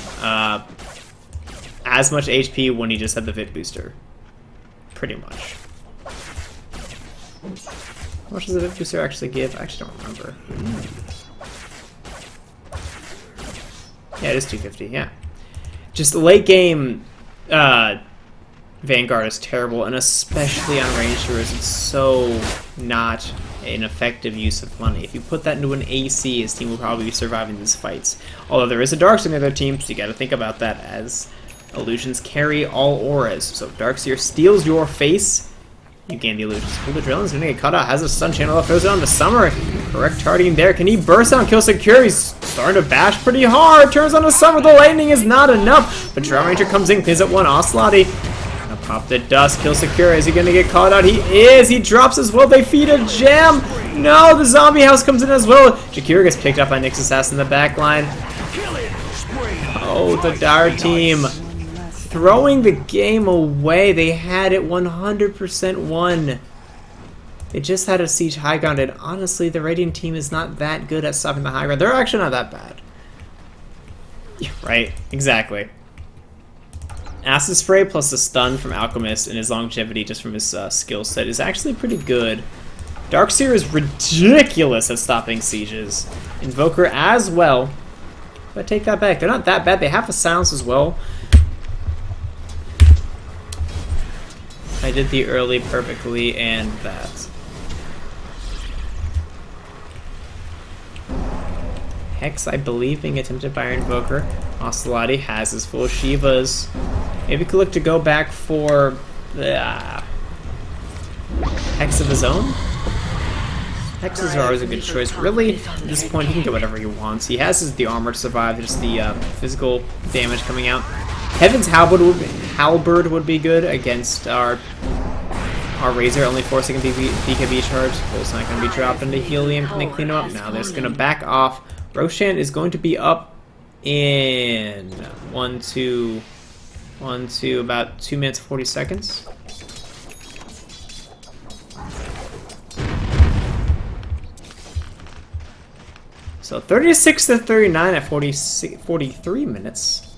as much HP when he just had the Vit booster. Pretty much. How much does the Vit booster actually give? I actually don't remember. Yeah, it is 250, yeah. Just late game Vanguard is terrible, and especially on ranged heroes, it's so not an effective use of money. If you put that into an AC, his team will probably be surviving these fights. Although there is a Darkseer in the other team, so you gotta think about that, as illusions carry all auras. So if Darkseer steals your face, you gain the illusions. Cool, Adrenaline's gonna get cut out, has a stun channel up, throws it on the Summer. Correct targeting there. Can he burst out and kill Secure? He's starting to bash pretty hard. Turns on the Summer, the lightning is not enough. But Drow Ranger comes in, cleans up one Ocelotty. Pop the dust, kill Secure. Is he gonna get caught out? He is! He drops as well. They feed a gem! No, the zombie house comes in as well. Jakira gets picked up by Nyx Assassin in the back line. Oh, the Dire team throwing the game away. They had it 100% won. They just had a siege high ground, and honestly, the Radiant team is not that good at stopping the high ground. They're actually not that bad. Yeah, right, exactly. Acid Spray plus the stun from Alchemist and his longevity just from his skill set is actually pretty good Darkseer is ridiculous at stopping sieges. Invoker as well. But take that back. They're not that bad. They have a silence as well. I did the early perfectly and that. Hex, I believe, being attempted by our Invoker. Oceloti has his full Shivas. Maybe could look to go back for Hex of his own? Hexes are always a good choice. Really, at this point, he can get whatever he wants. He has the armor to survive, just the physical damage coming out. Heaven's Halberd would be good against our Razor, only 4-second BKB charge, so it's not going to be dropped into Helium. Can they clean him up? Now they're just going to back off. Roshan is going to be up in 1, 2, about 2 minutes 40 seconds. So 36 to 39 at 43 minutes.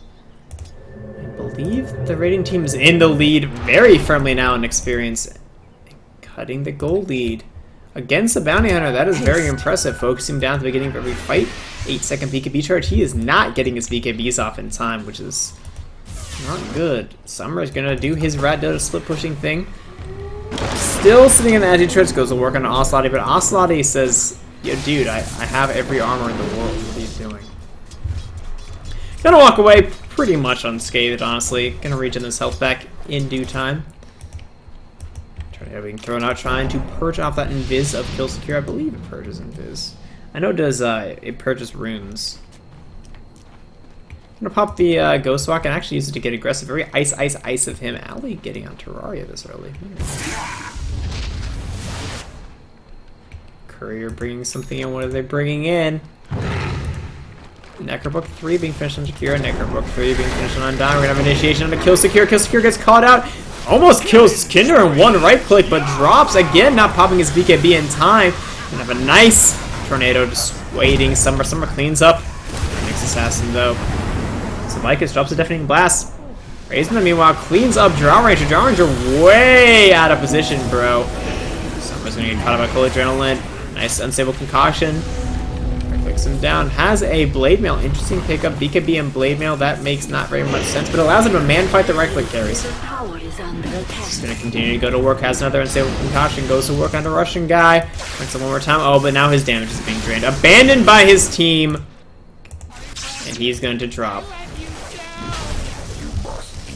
I believe the rating team is in the lead very firmly now in experience. Cutting the goal lead against the Bounty Hunter. That is very impressive. Focusing down at the beginning of every fight. 8-second BKB charge. He is not getting his BKBs off in time, which is not good. Summer is going to do his Rat Dota split pushing thing. Still sitting in the anti-charge. Goes to work on Oceloti, but Oceloti says, yo, dude, I have every armor in the world. What are you doing? Gonna walk away pretty much unscathed, honestly. Gonna regen this health back in due time. Being thrown out, trying to purge off that invis of Kill Secure. I believe it purges invis. I know it does, it purges runes. I'm gonna pop the Ghost Walk and actually use it to get aggressive. Very ice of him. Ali getting on Terraria this early. Courier bringing something in. What are they bringing in? Necrobook 3 being finished on Shakira. Necrobook 3 being finished on Undying. We're gonna have initiation on the Kill Secure. Kill Secure gets caught out. Almost kills Kinder in one right click, but drops again, not popping his BKB in time. Gonna have a nice tornado just waiting. Summer cleans up. Next assassin though. So Vicus drops a deafening blast. Raisman meanwhile cleans up Drow Ranger. Drow Ranger way out of position, bro. Summer's gonna get caught up by cold adrenaline. Nice unstable concoction. Clicks him down. Has a blade mail. Interesting pickup. BKB and blade mail. That makes not very much sense, but allows him to man fight the right click carries. He's gonna continue to go to work. Has another unstable concoction. Goes to work on the Russian guy. Makes it one more time. Oh, but now his damage is being drained. Abandoned by his team, and he's going to drop.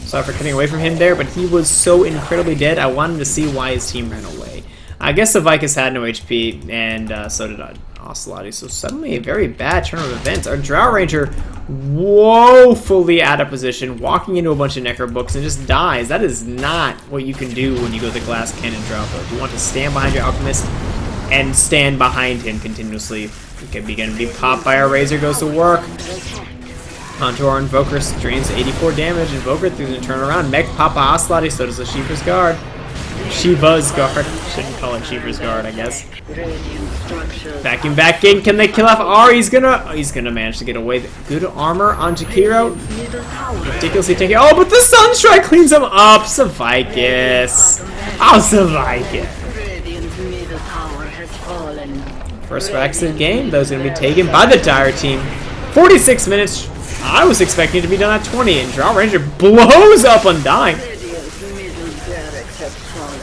Sorry for cutting away from him there, but he was so incredibly dead. I wanted to see why his team ran away. I guess the Vicus had no HP, and so did Oceloti. So suddenly a very bad turn of events. Our Drow Ranger woefully out of position, walking into a bunch of Necrobooks and just dies. That is not what you can do when you go the Glass Cannon Drow Book. You want to stand behind your Alchemist and stand behind him continuously. He could begin to be popped by our Razor. Goes to work. Onto our Invoker, drains 84 damage. Invoker through the turnaround. Mech Papa Oceloti, so does the Shiva's Guard. Shiva's Guard. Shouldn't call it Shiva's Guard, I guess. Backing back in. Can they kill off Ari? He's gonna manage to get away. Good armor on Jakiro. Ridiculously tanky. Oh, but the Sunstrike cleans him up. Savicus. Oh, Savicus. First Rex in game. Those gonna be taken by the Dire team. 46 minutes. I was expecting it to be done at 20, and Drow Ranger blows up Undying.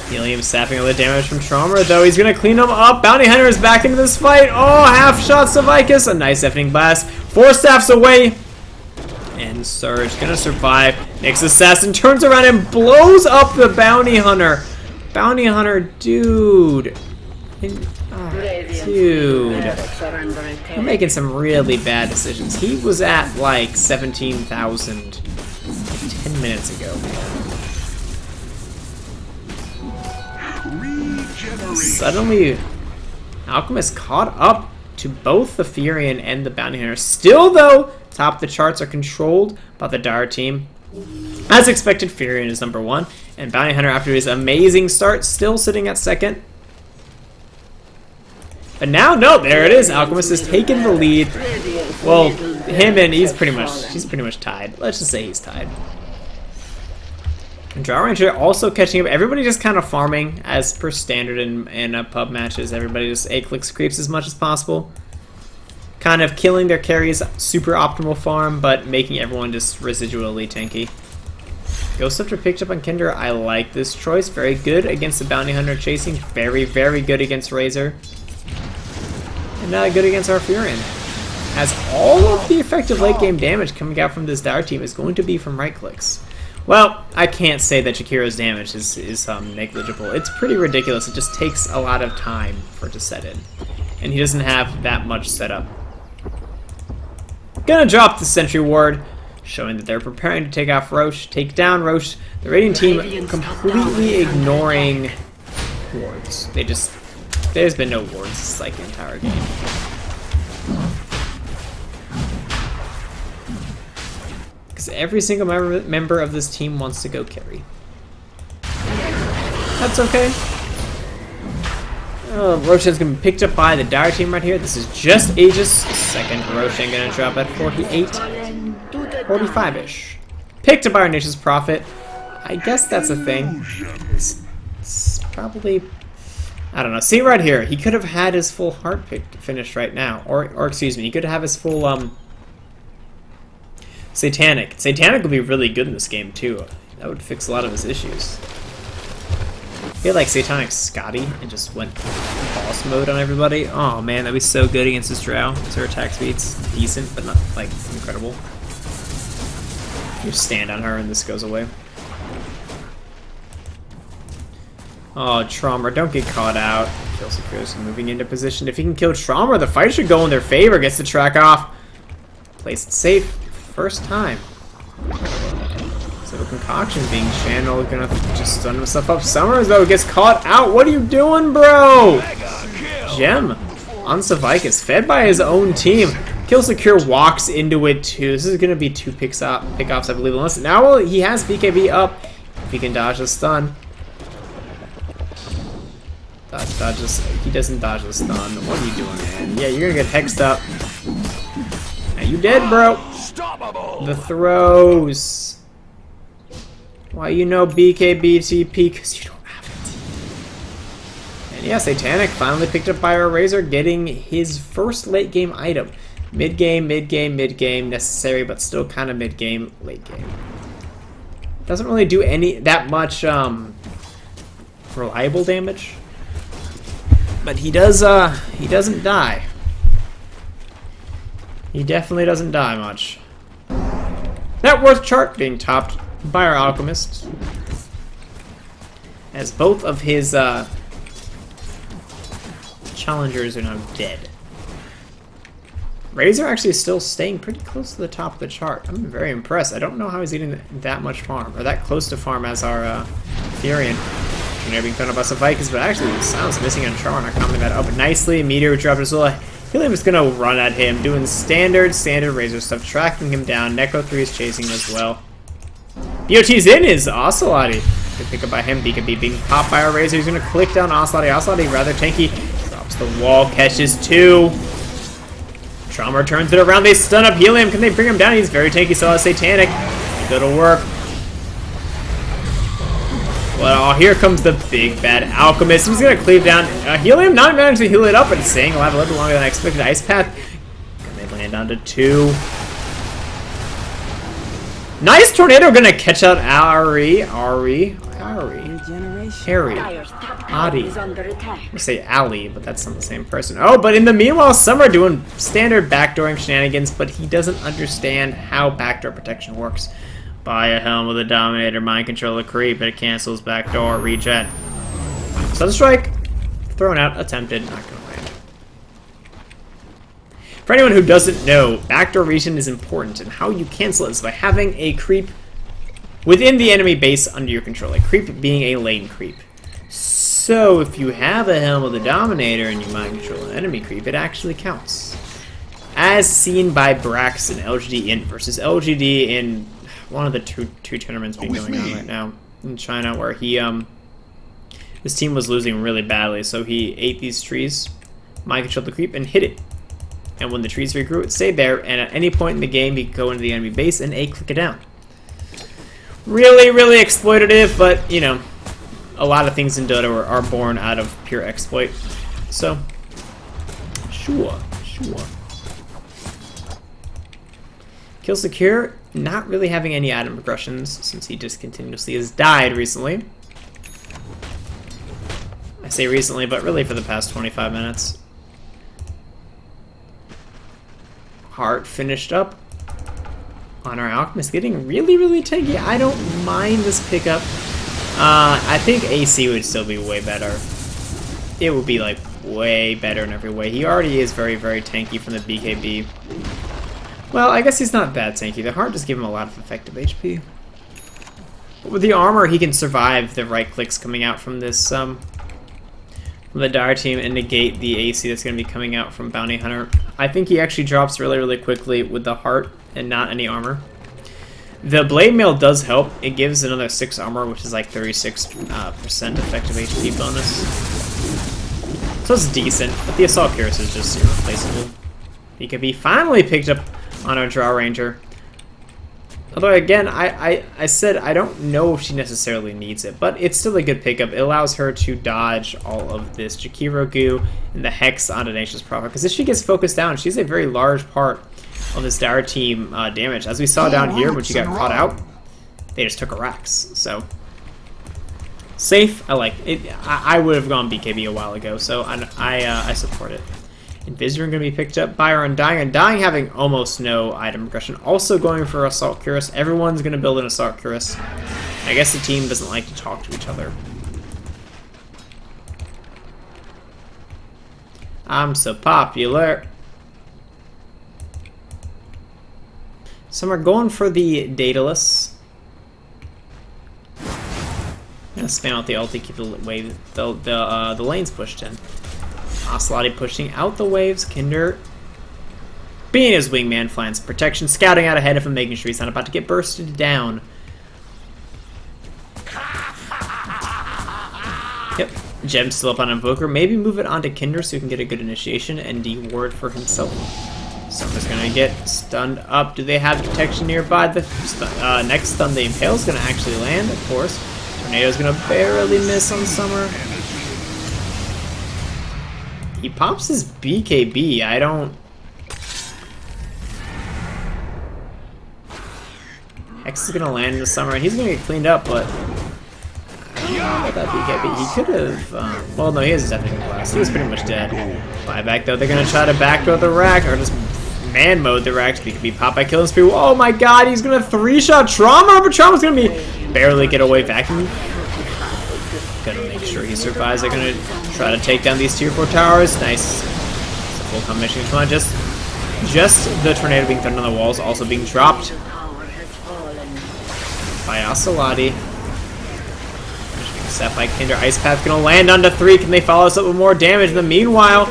Helium sapping all the damage from Trauma, though he's gonna clean him up. Bounty Hunter is back into this fight. Oh, half shot Savicus. A nice deafening blast. 4 staffs away. And Surge gonna survive. Next assassin turns around and blows up the Bounty Hunter. Bounty Hunter, dude. Dude. You're making some really bad decisions. He was at like 17,000 10 minutes ago. Suddenly, Alchemist caught up to both the Furion and the Bounty Hunter. Still, though, top of the charts are controlled by the Dire team. As expected, Furion is number 1, and Bounty Hunter, after his amazing start, still sitting at 2nd. But now, no, there it is. Alchemist has taken the lead. Well, him and he's pretty much tied. Let's just say he's tied. Drow Ranger also catching up. Everybody just kind of farming as per standard in pub matches. Everybody just A-clicks creeps as much as possible. Kind of killing their carries, super optimal farm, but making everyone just residually tanky. Ghost Hunter picked up on Kinder. I like this choice. Very good against the Bounty Hunter chasing. Very, very good against Razor. And good against our Furion. As all of the effective late game damage coming out from this Dire team is going to be from right clicks. Well, I can't say that Shakira's damage is negligible. It's pretty ridiculous. It just takes a lot of time for it to set in. And he doesn't have that much setup. Gonna drop the Sentry Ward, showing that they're preparing to take off Roche, take down Roche. The raiding team completely ignoring wards. There's been no wards this like the entire game. Because every single member of this team wants to go carry. That's okay. Roshan's going to be picked up by the Dire team right here. This is just Aegis. Second Roshan going to drop at 48. 45-ish. Picked up by our Nature's Prophet. I guess that's a thing. It's probably... I don't know. See right here. He could have had his full heart finished right now. Or excuse me. He could have his full, Satanic. Satanic would be really good in this game, too. That would fix a lot of his issues. I feel like Satanic Scotty and just went boss mode on everybody. Oh man, that'd be so good against this Drow. Her attack speed's decent, but not like incredible. You stand on her and this goes away. Oh, Traumer, don't get caught out. Kill Securus moving into position. If he can kill Traumer, the fight should go in their favor. Gets the track off. Plays it safe. First time. So Concoction being channeled, gonna just stun himself up. Summers though gets caught out. What are you doing, bro? Gem on Savicus, fed by his own team. Kill Secure walks into it too. This is gonna be two pickoffs, I believe. Unless now he has BKB up. If he can dodge the stun. He doesn't dodge the stun. What are you doing, man? Yeah, you're gonna get hexed up. Now you dead, bro. The throws. Why you know BKBTP? Because you don't have it. And yeah, Satanic finally picked up by our Razor, getting his first late game item. Mid game, necessary, but still kind of mid game, late game. Doesn't really do that much reliable damage. But he doesn't die. He definitely doesn't die much. Net worth chart being topped by our Alchemist, as both of his challengers are now dead. Razor actually is still staying pretty close to the top of the chart. I'm very impressed. I don't know how he's getting that much farm, or that close to farm as our Furion. And they're being thrown up by Savicus, but actually the Silence missing on Char, not coming that up nicely. Meteor dropped as well. Helium is gonna run at him, doing standard Razor stuff, tracking him down. Necro 3 is chasing him as well. BOT's in is Oceloti. Good pick up by him. BKB being popped by our Razor. He's going to click down Oceloti. Oceloti rather tanky. Drops the wall. Catches 2. Trauma turns it around. They stun up Helium. Can they bring him down? He's very tanky. Still has Satanic. Good work. Well, here comes the big bad Alchemist. He's going to cleave down Helium. Not managing to heal it up, but staying alive a little bit longer than I expected. Ice Path. Can they land down to 2? Nice tornado, gonna catch out Ari. Adi. I say Ali, but that's not the same person. Oh, but in the meanwhile, Summer doing standard backdooring shenanigans, but he doesn't understand how backdoor protection works. Buy a Helm with a Dominator, Mind Controller Creep, but it cancels backdoor, regen. Sunstrike, thrown out, attempted, not gonna land. For anyone who doesn't know, backdoor regen is important, and how you cancel it is by having a creep within the enemy base under your control, a creep being a lane creep. So if you have a Helm of the Dominator and you mind control an enemy creep, it actually counts. As seen by Brax and LGD Int versus LGD in one of the two tournaments being going on right now in China, where his team was losing really badly, so he ate these trees, mind controlled the creep, and hit it. And when the trees regrew, it stayed there, and at any point in the game, he could go into the enemy base and A-click it down. really, really exploitative, but, you know, a lot of things in Dota are born out of pure exploit. So, sure. Kill secure, not really having any item progressions since he just continuously has died recently. I say recently, but really for the past 25 minutes. Heart finished up on our Alchemist, getting really, really tanky. I don't mind this pickup. I think AC would still be way better. It would be like way better in every way. He already is very, very tanky from the BKB. Well, I guess he's not that tanky. The heart does give him a lot of effective HP. But with the armor, he can survive the right clicks coming out from this, from the Dire team and negate the AC that's going to be coming out from Bounty Hunter. I think he actually drops really, really quickly with the heart and not any armor. The Blade Mail does help. It gives another 6 armor, which is like 36% effective HP bonus. So it's decent, but the Assault Cuirass is just irreplaceable. He could be finally picked up on our Draw Ranger. Although again, I said I don't know if she necessarily needs it, but it's still a good pickup. It allows her to dodge all of this Jakiro goo and the Hex on Tenacious Prophet, because if she gets focused down, she's a very large part of this Dire team damage. As we saw down here when she got caught out, they just took her racks. So safe, I like it. I would have gone BKB a while ago, so I support it. Invisor going to be picked up by our Undying. Undying having almost no item progression. Also going for Assault Cuirass. Everyone's going to build an Assault Cuirass. I guess the team doesn't like to talk to each other. I'm so popular. Some are going for the Daedalus. I'm going to spam out the ulti, keep the lanes pushed in. Oceloti pushing out the waves. Kinder being his wingman, flying some protection, scouting out ahead of him, making sure he's not about to get bursted down. Yep, Gem's still up on Invoker. Maybe move it onto Kinder so he can get a good initiation and D-ward for himself. Summer's gonna get stunned up. Do they have protection nearby? The next stun, the Impale's gonna actually land, of course. Tornado's gonna barely miss on Summer. He pops his BKB. I don't... Hex is going to land in the Summer, and he's going to get cleaned up, but... I don't know about that BKB. He could have... well, no, he has definitely blast. He was pretty much dead. Buyback, though. They're going to try to backdoor the rack, or just man mode the rack. BKB pop by killing spree. Oh my god, he's going to 3-shot Trauma, but Trauma's going to be... barely get away vacuum. Gonna make sure he survives. They're gonna try to take down these tier 4 towers. Nice. It's a full combination. Come on, just the tornado being thrown on the walls, also being dropped by Oceloti. Set by Kinder. Ice Path gonna land onto 3. Can they follow us up with more damage? In the meanwhile,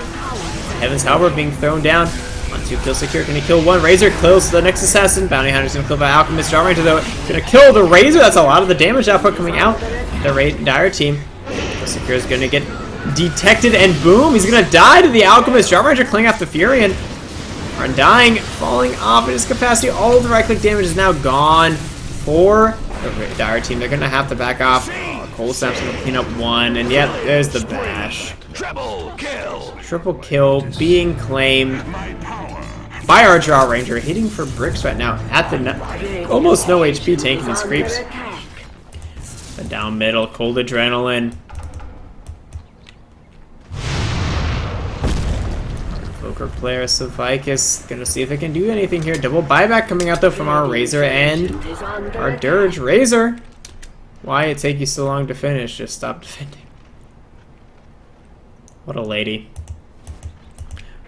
Heaven's Halberd being thrown down. 1-2 kill secure. Can he kill one? Razor kills the next assassin. Bounty Hunter's gonna kill by Alchemist. Draw Ranger though. Gonna kill the Razor. That's a lot of the damage output coming out. The Dire team. Secure is gonna get detected and boom, he's gonna die to the Alchemist. Draw Ranger killing off the Fury and Undying falling off at his capacity. All of the right click damage is now gone for the Dire team. They're gonna have to back off. Oh, Cold Snap's gonna clean up one, and yet there's the bash. Triple kill being claimed by our Draw Ranger, hitting for bricks right now at the almost no HP, tanking these creeps. But down middle, Cold Adrenaline. Poker player Savicus gonna see if they can do anything here. Double buyback coming out though from our Razor and our Dirge. Razor, why it take you so long to finish? Just stop defending. What a lady.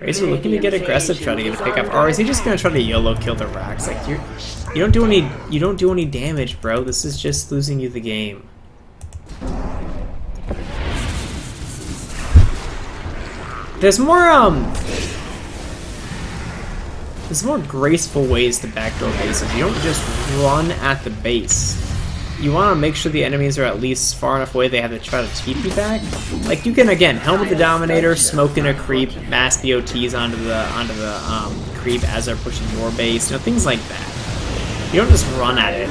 Razor looking to get aggressive, trying to get a pickup, or is he just gonna try to YOLO kill the racks? Like you don't do any damage, bro. This is just losing you the game. There's more graceful ways to backdoor bases. You don't just run at the base. You want to make sure the enemies are at least far enough away they have to try to TP back. Like you can again Helm of the Dominator, smoke in a creep, mass BOTs onto the creep as they're pushing your base. You know, things like that. You don't just run at it.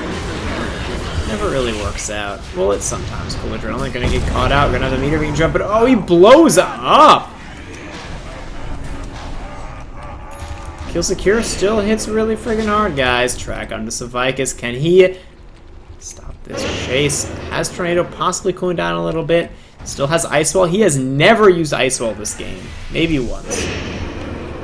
Never really works out. Well, it's sometimes cool. Adrenaline gonna get caught out. Gonna have the meter being jumped, but oh, he blows up! Kill Secure still hits really friggin' hard, guys. Track onto Savicus. Can he stop this chase? Has Tornado possibly cooling down a little bit? Still has Ice Wall. He has never used Ice Wall this game. Maybe once.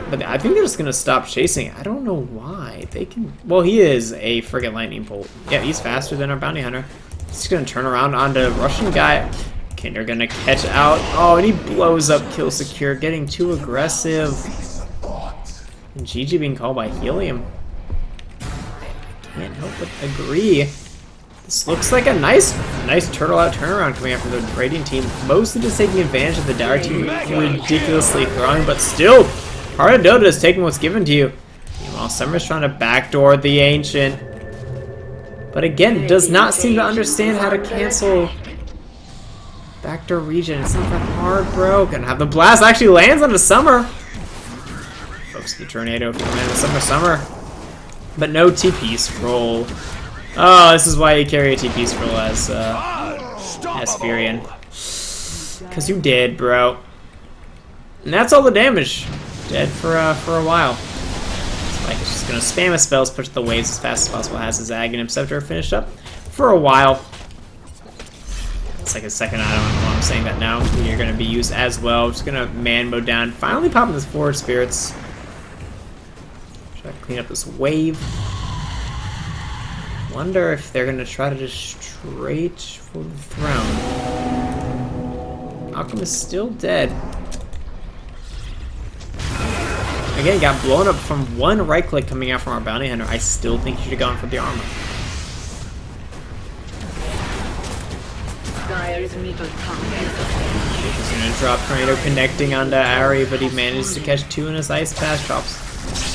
But I think they're just gonna stop chasing. I don't know why. They can. Well, he is a friggin' lightning bolt. Yeah, he's faster than our bounty hunter. He's gonna turn around onto Russian guy. Kinder gonna catch out. Oh, and he blows up Kill Secure, getting too aggressive. And GG being called by Helium. I can't help but agree. This looks like a nice turtle out turnaround coming after the Radiant team. Mostly just taking advantage of the Dire team ridiculously throwing, but still. Part of Dota is taking what's given to you. Meanwhile, Summer's trying to backdoor the Ancient. But again, does not seem to understand how to cancel backdoor region. It's not that hard, bro. Gonna have the blast. Actually lands on the Summer. Focus the Tornado if you land the Summer. But no TP scroll. Oh, this is why you carry a TP scroll as Furion. Cause you did, bro. And that's all the damage. Dead for a while. Spike is just gonna spam his spells, push the waves as fast as possible, has his Aghanim Scepter finished up for a while. It's like a second item while I'm saying that now. You're gonna be used as well. Just gonna man mode down. Finally popping this forward spirits. Try to clean up this wave. Wonder if they're gonna try to just straight for the throne. Alchemist still dead. Again, got blown up from one right click coming out from our bounty hunter. I still think you should have gone for the armor. He's gonna drop Tornado connecting onto Ari, but he manages to catch 2 in his Ice Pass. Drops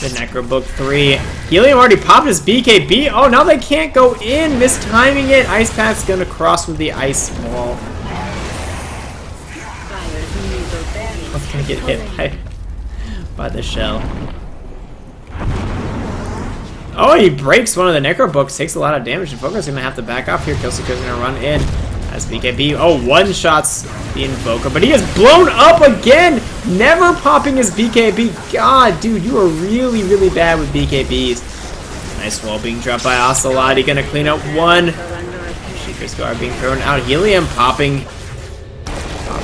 the Necro Book 3. Helium already popped his BKB. Oh, now they can't go in. Mistiming it. Ice Path's gonna cross with the Ice Wall. What's gonna get hit by the shell? Oh, he breaks one of the Necro Books, takes a lot of damage, and Invoker's gonna have to back off here. Killseeker's gonna run in as BKB. Oh, one-shots the Invoker, but he is blown up again! Never popping his BKB. God, dude, you are really, really bad with BKBs. Nice wall being dropped by Ocelot. Gonna clean up one. Shaker's Guard being thrown out. Helium popping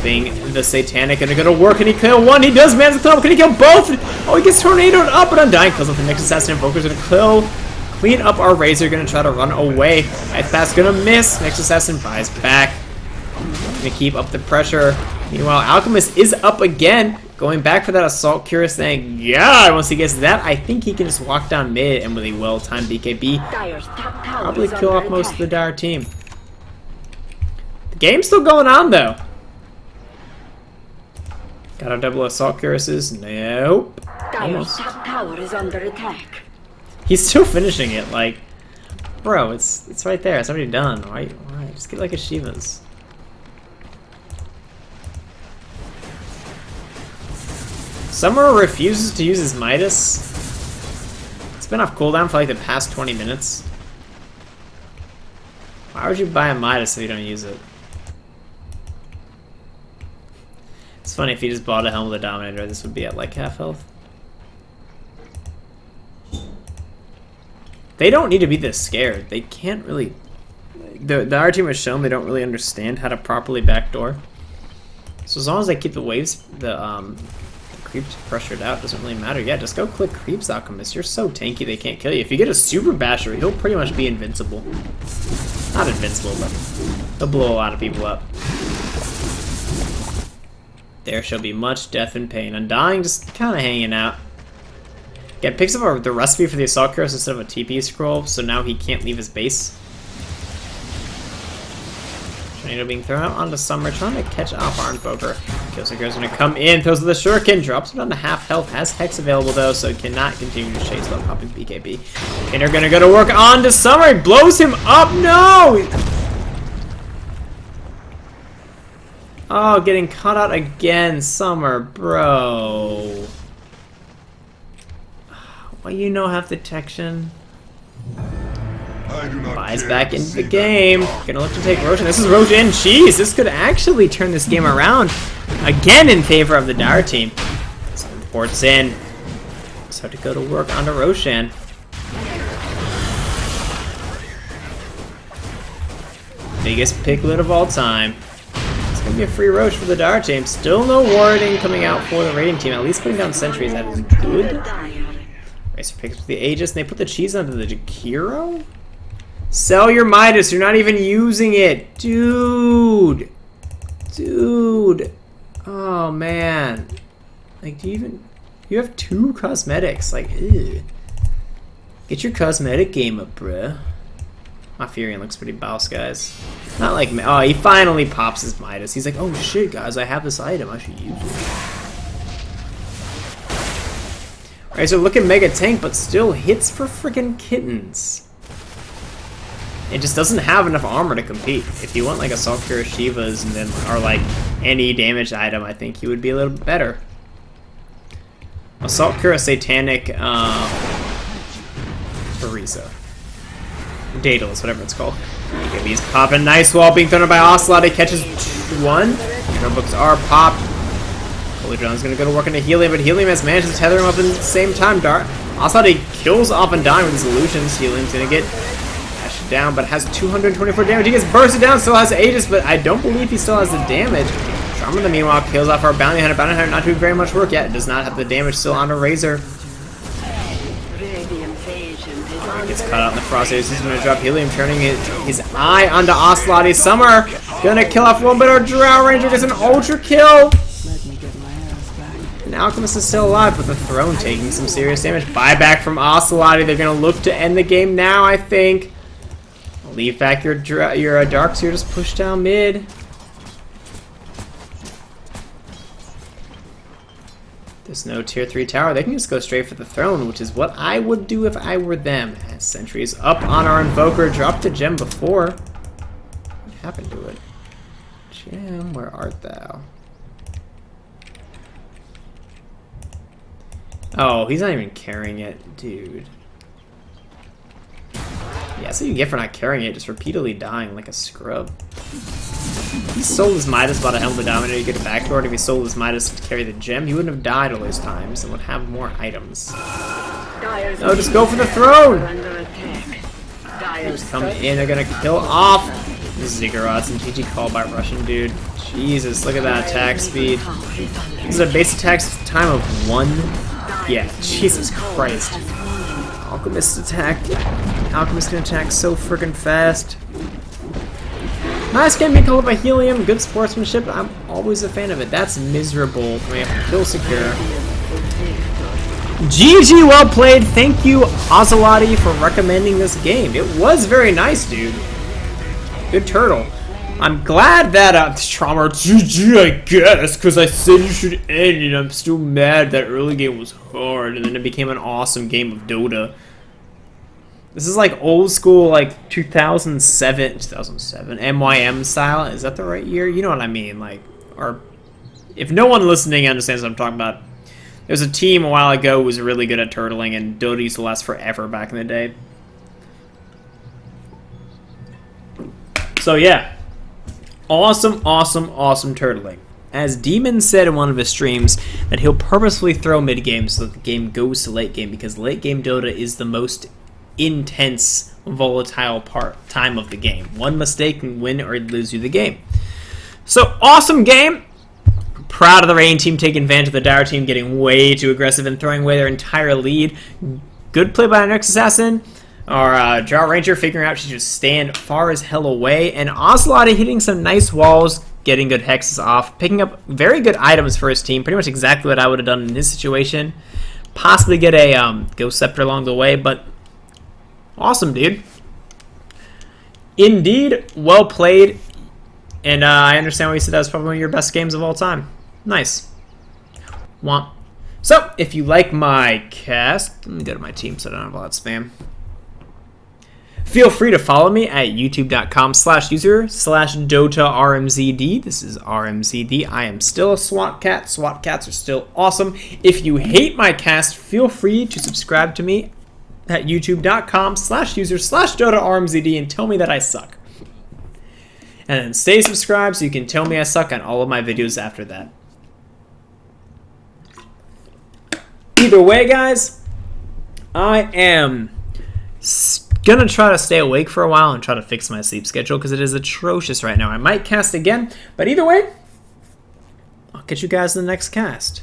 the Satanic, and they're gonna work, and he kill one. He does manage to kill him. Can he kill both? Oh, he gets tornadoed up, but Undying kills off the next assassin. Invoker's gonna clean up our Razor, gonna try to run away. Ice Pass gonna miss. Next assassin buys back. Gonna keep up the pressure. Meanwhile, Alchemist is up again, going back for that Assault Curious thing. Yeah, once he gets that, I think he can just walk down mid and with a well-timed BKB, probably kill off most of the Dire team. The game's still going on though. Got our double Assault Cuirasses. Nope. Almost. Tower is under attack. He's still finishing it, like, bro, it's right there. It's already done. Why? Just get like a Shiva's. Summer refuses to use his Midas. It's been off cooldown for like the past 20 minutes. Why would you buy a Midas if you don't use it? It's funny, if you just bought a Helm with a Dominator, this would be at like half health. They don't need to be this scared. They can't really... Our team has shown they don't really understand how to properly backdoor. So as long as they keep the waves, the creeps pressured out, doesn't really matter. Yeah, just go click Creeps, Alchemist. You're so tanky they can't kill you. If you get a Super Basher, he'll pretty much be invincible. Not invincible, but he'll blow a lot of people up. There shall be much death and pain. Undying just kind of hanging out. Yeah, it picks up the recipe for the Assault Cuirass instead of a TP scroll, so now he can't leave his base. Tornado being thrown out onto Summer, trying to catch off our Invoker. Killseeker's gonna come in, throws the Shuriken, drops it on the half health, has Hex available though, so cannot continue to chase without popping BKB. And they're gonna go to work onto Summer, he blows him up, no! Oh, getting caught out again, Summer, bro. Well, you know half detection. Buys back into the game. Gonna look to take Roshan. This is Roshan. Jeez, this could actually turn this game around again in favor of the Dire team. Some ports in. Start to go to work onto Roshan. Biggest piglet of all time. It's gonna be a free Roche for the Dire team. Still no warding coming out for the raiding team. At least putting down sentries. That is good. Racer picks up the Aegis and they put the cheese onto the Jakiro? Sell your Midas. You're not even using it. Dude. Dude. Oh, man. Like, do you even... You have 2 cosmetics. Like, ew. Get your cosmetic game up, bruh. My Furion looks pretty boss, guys. Not like... Oh, he finally pops his Midas. He's like, oh, shit, guys. I have this item. I should use it. Alright, so looking mega tank, but still hits for freaking kittens. It just doesn't have enough armor to compete. If you want like Assault Kira Shivas and then or like any damaged item, I think he would be a little bit better. Assault Kira Satanic Teresa. Daedalus, whatever it's called. He's popping nice wall being thrown by Ocelot. He catches 1. Notebooks are popped. Holy John's gonna go to work into Helium, but Helium has managed to tether him up at the same time. Ocelot, he kills off and dying with his illusions. Helium's gonna get dashed down, but has 224 damage. He gets bursted down, still has Aegis, but I don't believe he still has the damage. Charmer, meanwhile, kills off our Bounty Hunter. Bounty Hunter not doing very much work yet. Does not have the damage still on a Razor. Gets cut out in the frost. He's gonna drop Helium, turning his eye onto Ocelot. Summer gonna kill off one, but our Drow Ranger gets an ultra kill. And Alchemist is still alive, but the Throne taking some serious damage. Buyback from Ocelot. They're gonna look to end the game now, I think. Leave back your Darks here, just push down mid. There's no tier 3 tower. They can just go straight for the Throne, which is what I would do if I were them. As sentries up on our Invoker. Dropped the gem before. What happened to it? Gem, where art thou? Oh, he's not even carrying it. Dude. Yeah, that's what you get for not carrying it. Just repeatedly dying like a scrub. He sold his Midas, bought a Helm of Dominator to get a backdoor. If he sold his Midas to carry the gem, he wouldn't have died all those times and would have more items. No, just go for the Throne! Just come in, they're gonna kill off the Ziggurats and GG call by Russian dude. Jesus, look at that attack speed. This is a base attack time of 1. Yeah, Jesus Christ. Alchemist attack. Alchemist can attack so freaking fast. Nice game being called by Helium. Good sportsmanship. I'm always a fan of it. That's miserable. We have to kill secure. GG, well played. Thank you, Ocelotti, for recommending this game. It was very nice, dude. Good turtle. I'm glad that Trauma GG, I guess, because I said you should end, and I'm still mad that early game was hard, and then it became an awesome game of Dota. This is like old school, like 2007 MYM style. Is that the right year? You know what I mean? Like, or if no one listening understands what I'm talking about, there's a team a while ago who was really good at turtling, and Dota used to last forever back in the day. So yeah. Awesome, awesome, awesome turtling. As Demon said in one of his streams, that he'll purposefully throw mid-game so that the game goes to late game, because late game Dota is the most intense, volatile time of the game. One mistake can win or lose you the game. So, awesome game! Proud of the Rain team taking advantage of the Dire team getting way too aggressive and throwing away their entire lead. Good play by our next assassin. Our Drow Ranger figuring out she should stand far as hell away, and Ocelot hitting some nice walls, getting good hexes off, picking up very good items for his team, pretty much exactly what I would have done in his situation. Possibly get a Ghost Scepter along the way, but awesome, dude. Indeed, well played, and I understand why you said that was probably one of your best games of all time. Nice. Womp. So, if you like my cast, let me go to my team so I don't have a lot of spam. Feel free to follow me at youtube.com/user/DotaRmZD. This is RmZD. I am still a SWAT cat. SWAT cats are still awesome. If you hate my cast, feel free to subscribe to me at youtube.com/user/Dota RmZD and tell me that I suck. And then stay subscribed so you can tell me I suck on all of my videos after that. Either way, guys, I am gonna try to stay awake for a while and try to fix my sleep schedule because it is atrocious right now. I might cast again, but either way, I'll catch you guys in the next cast.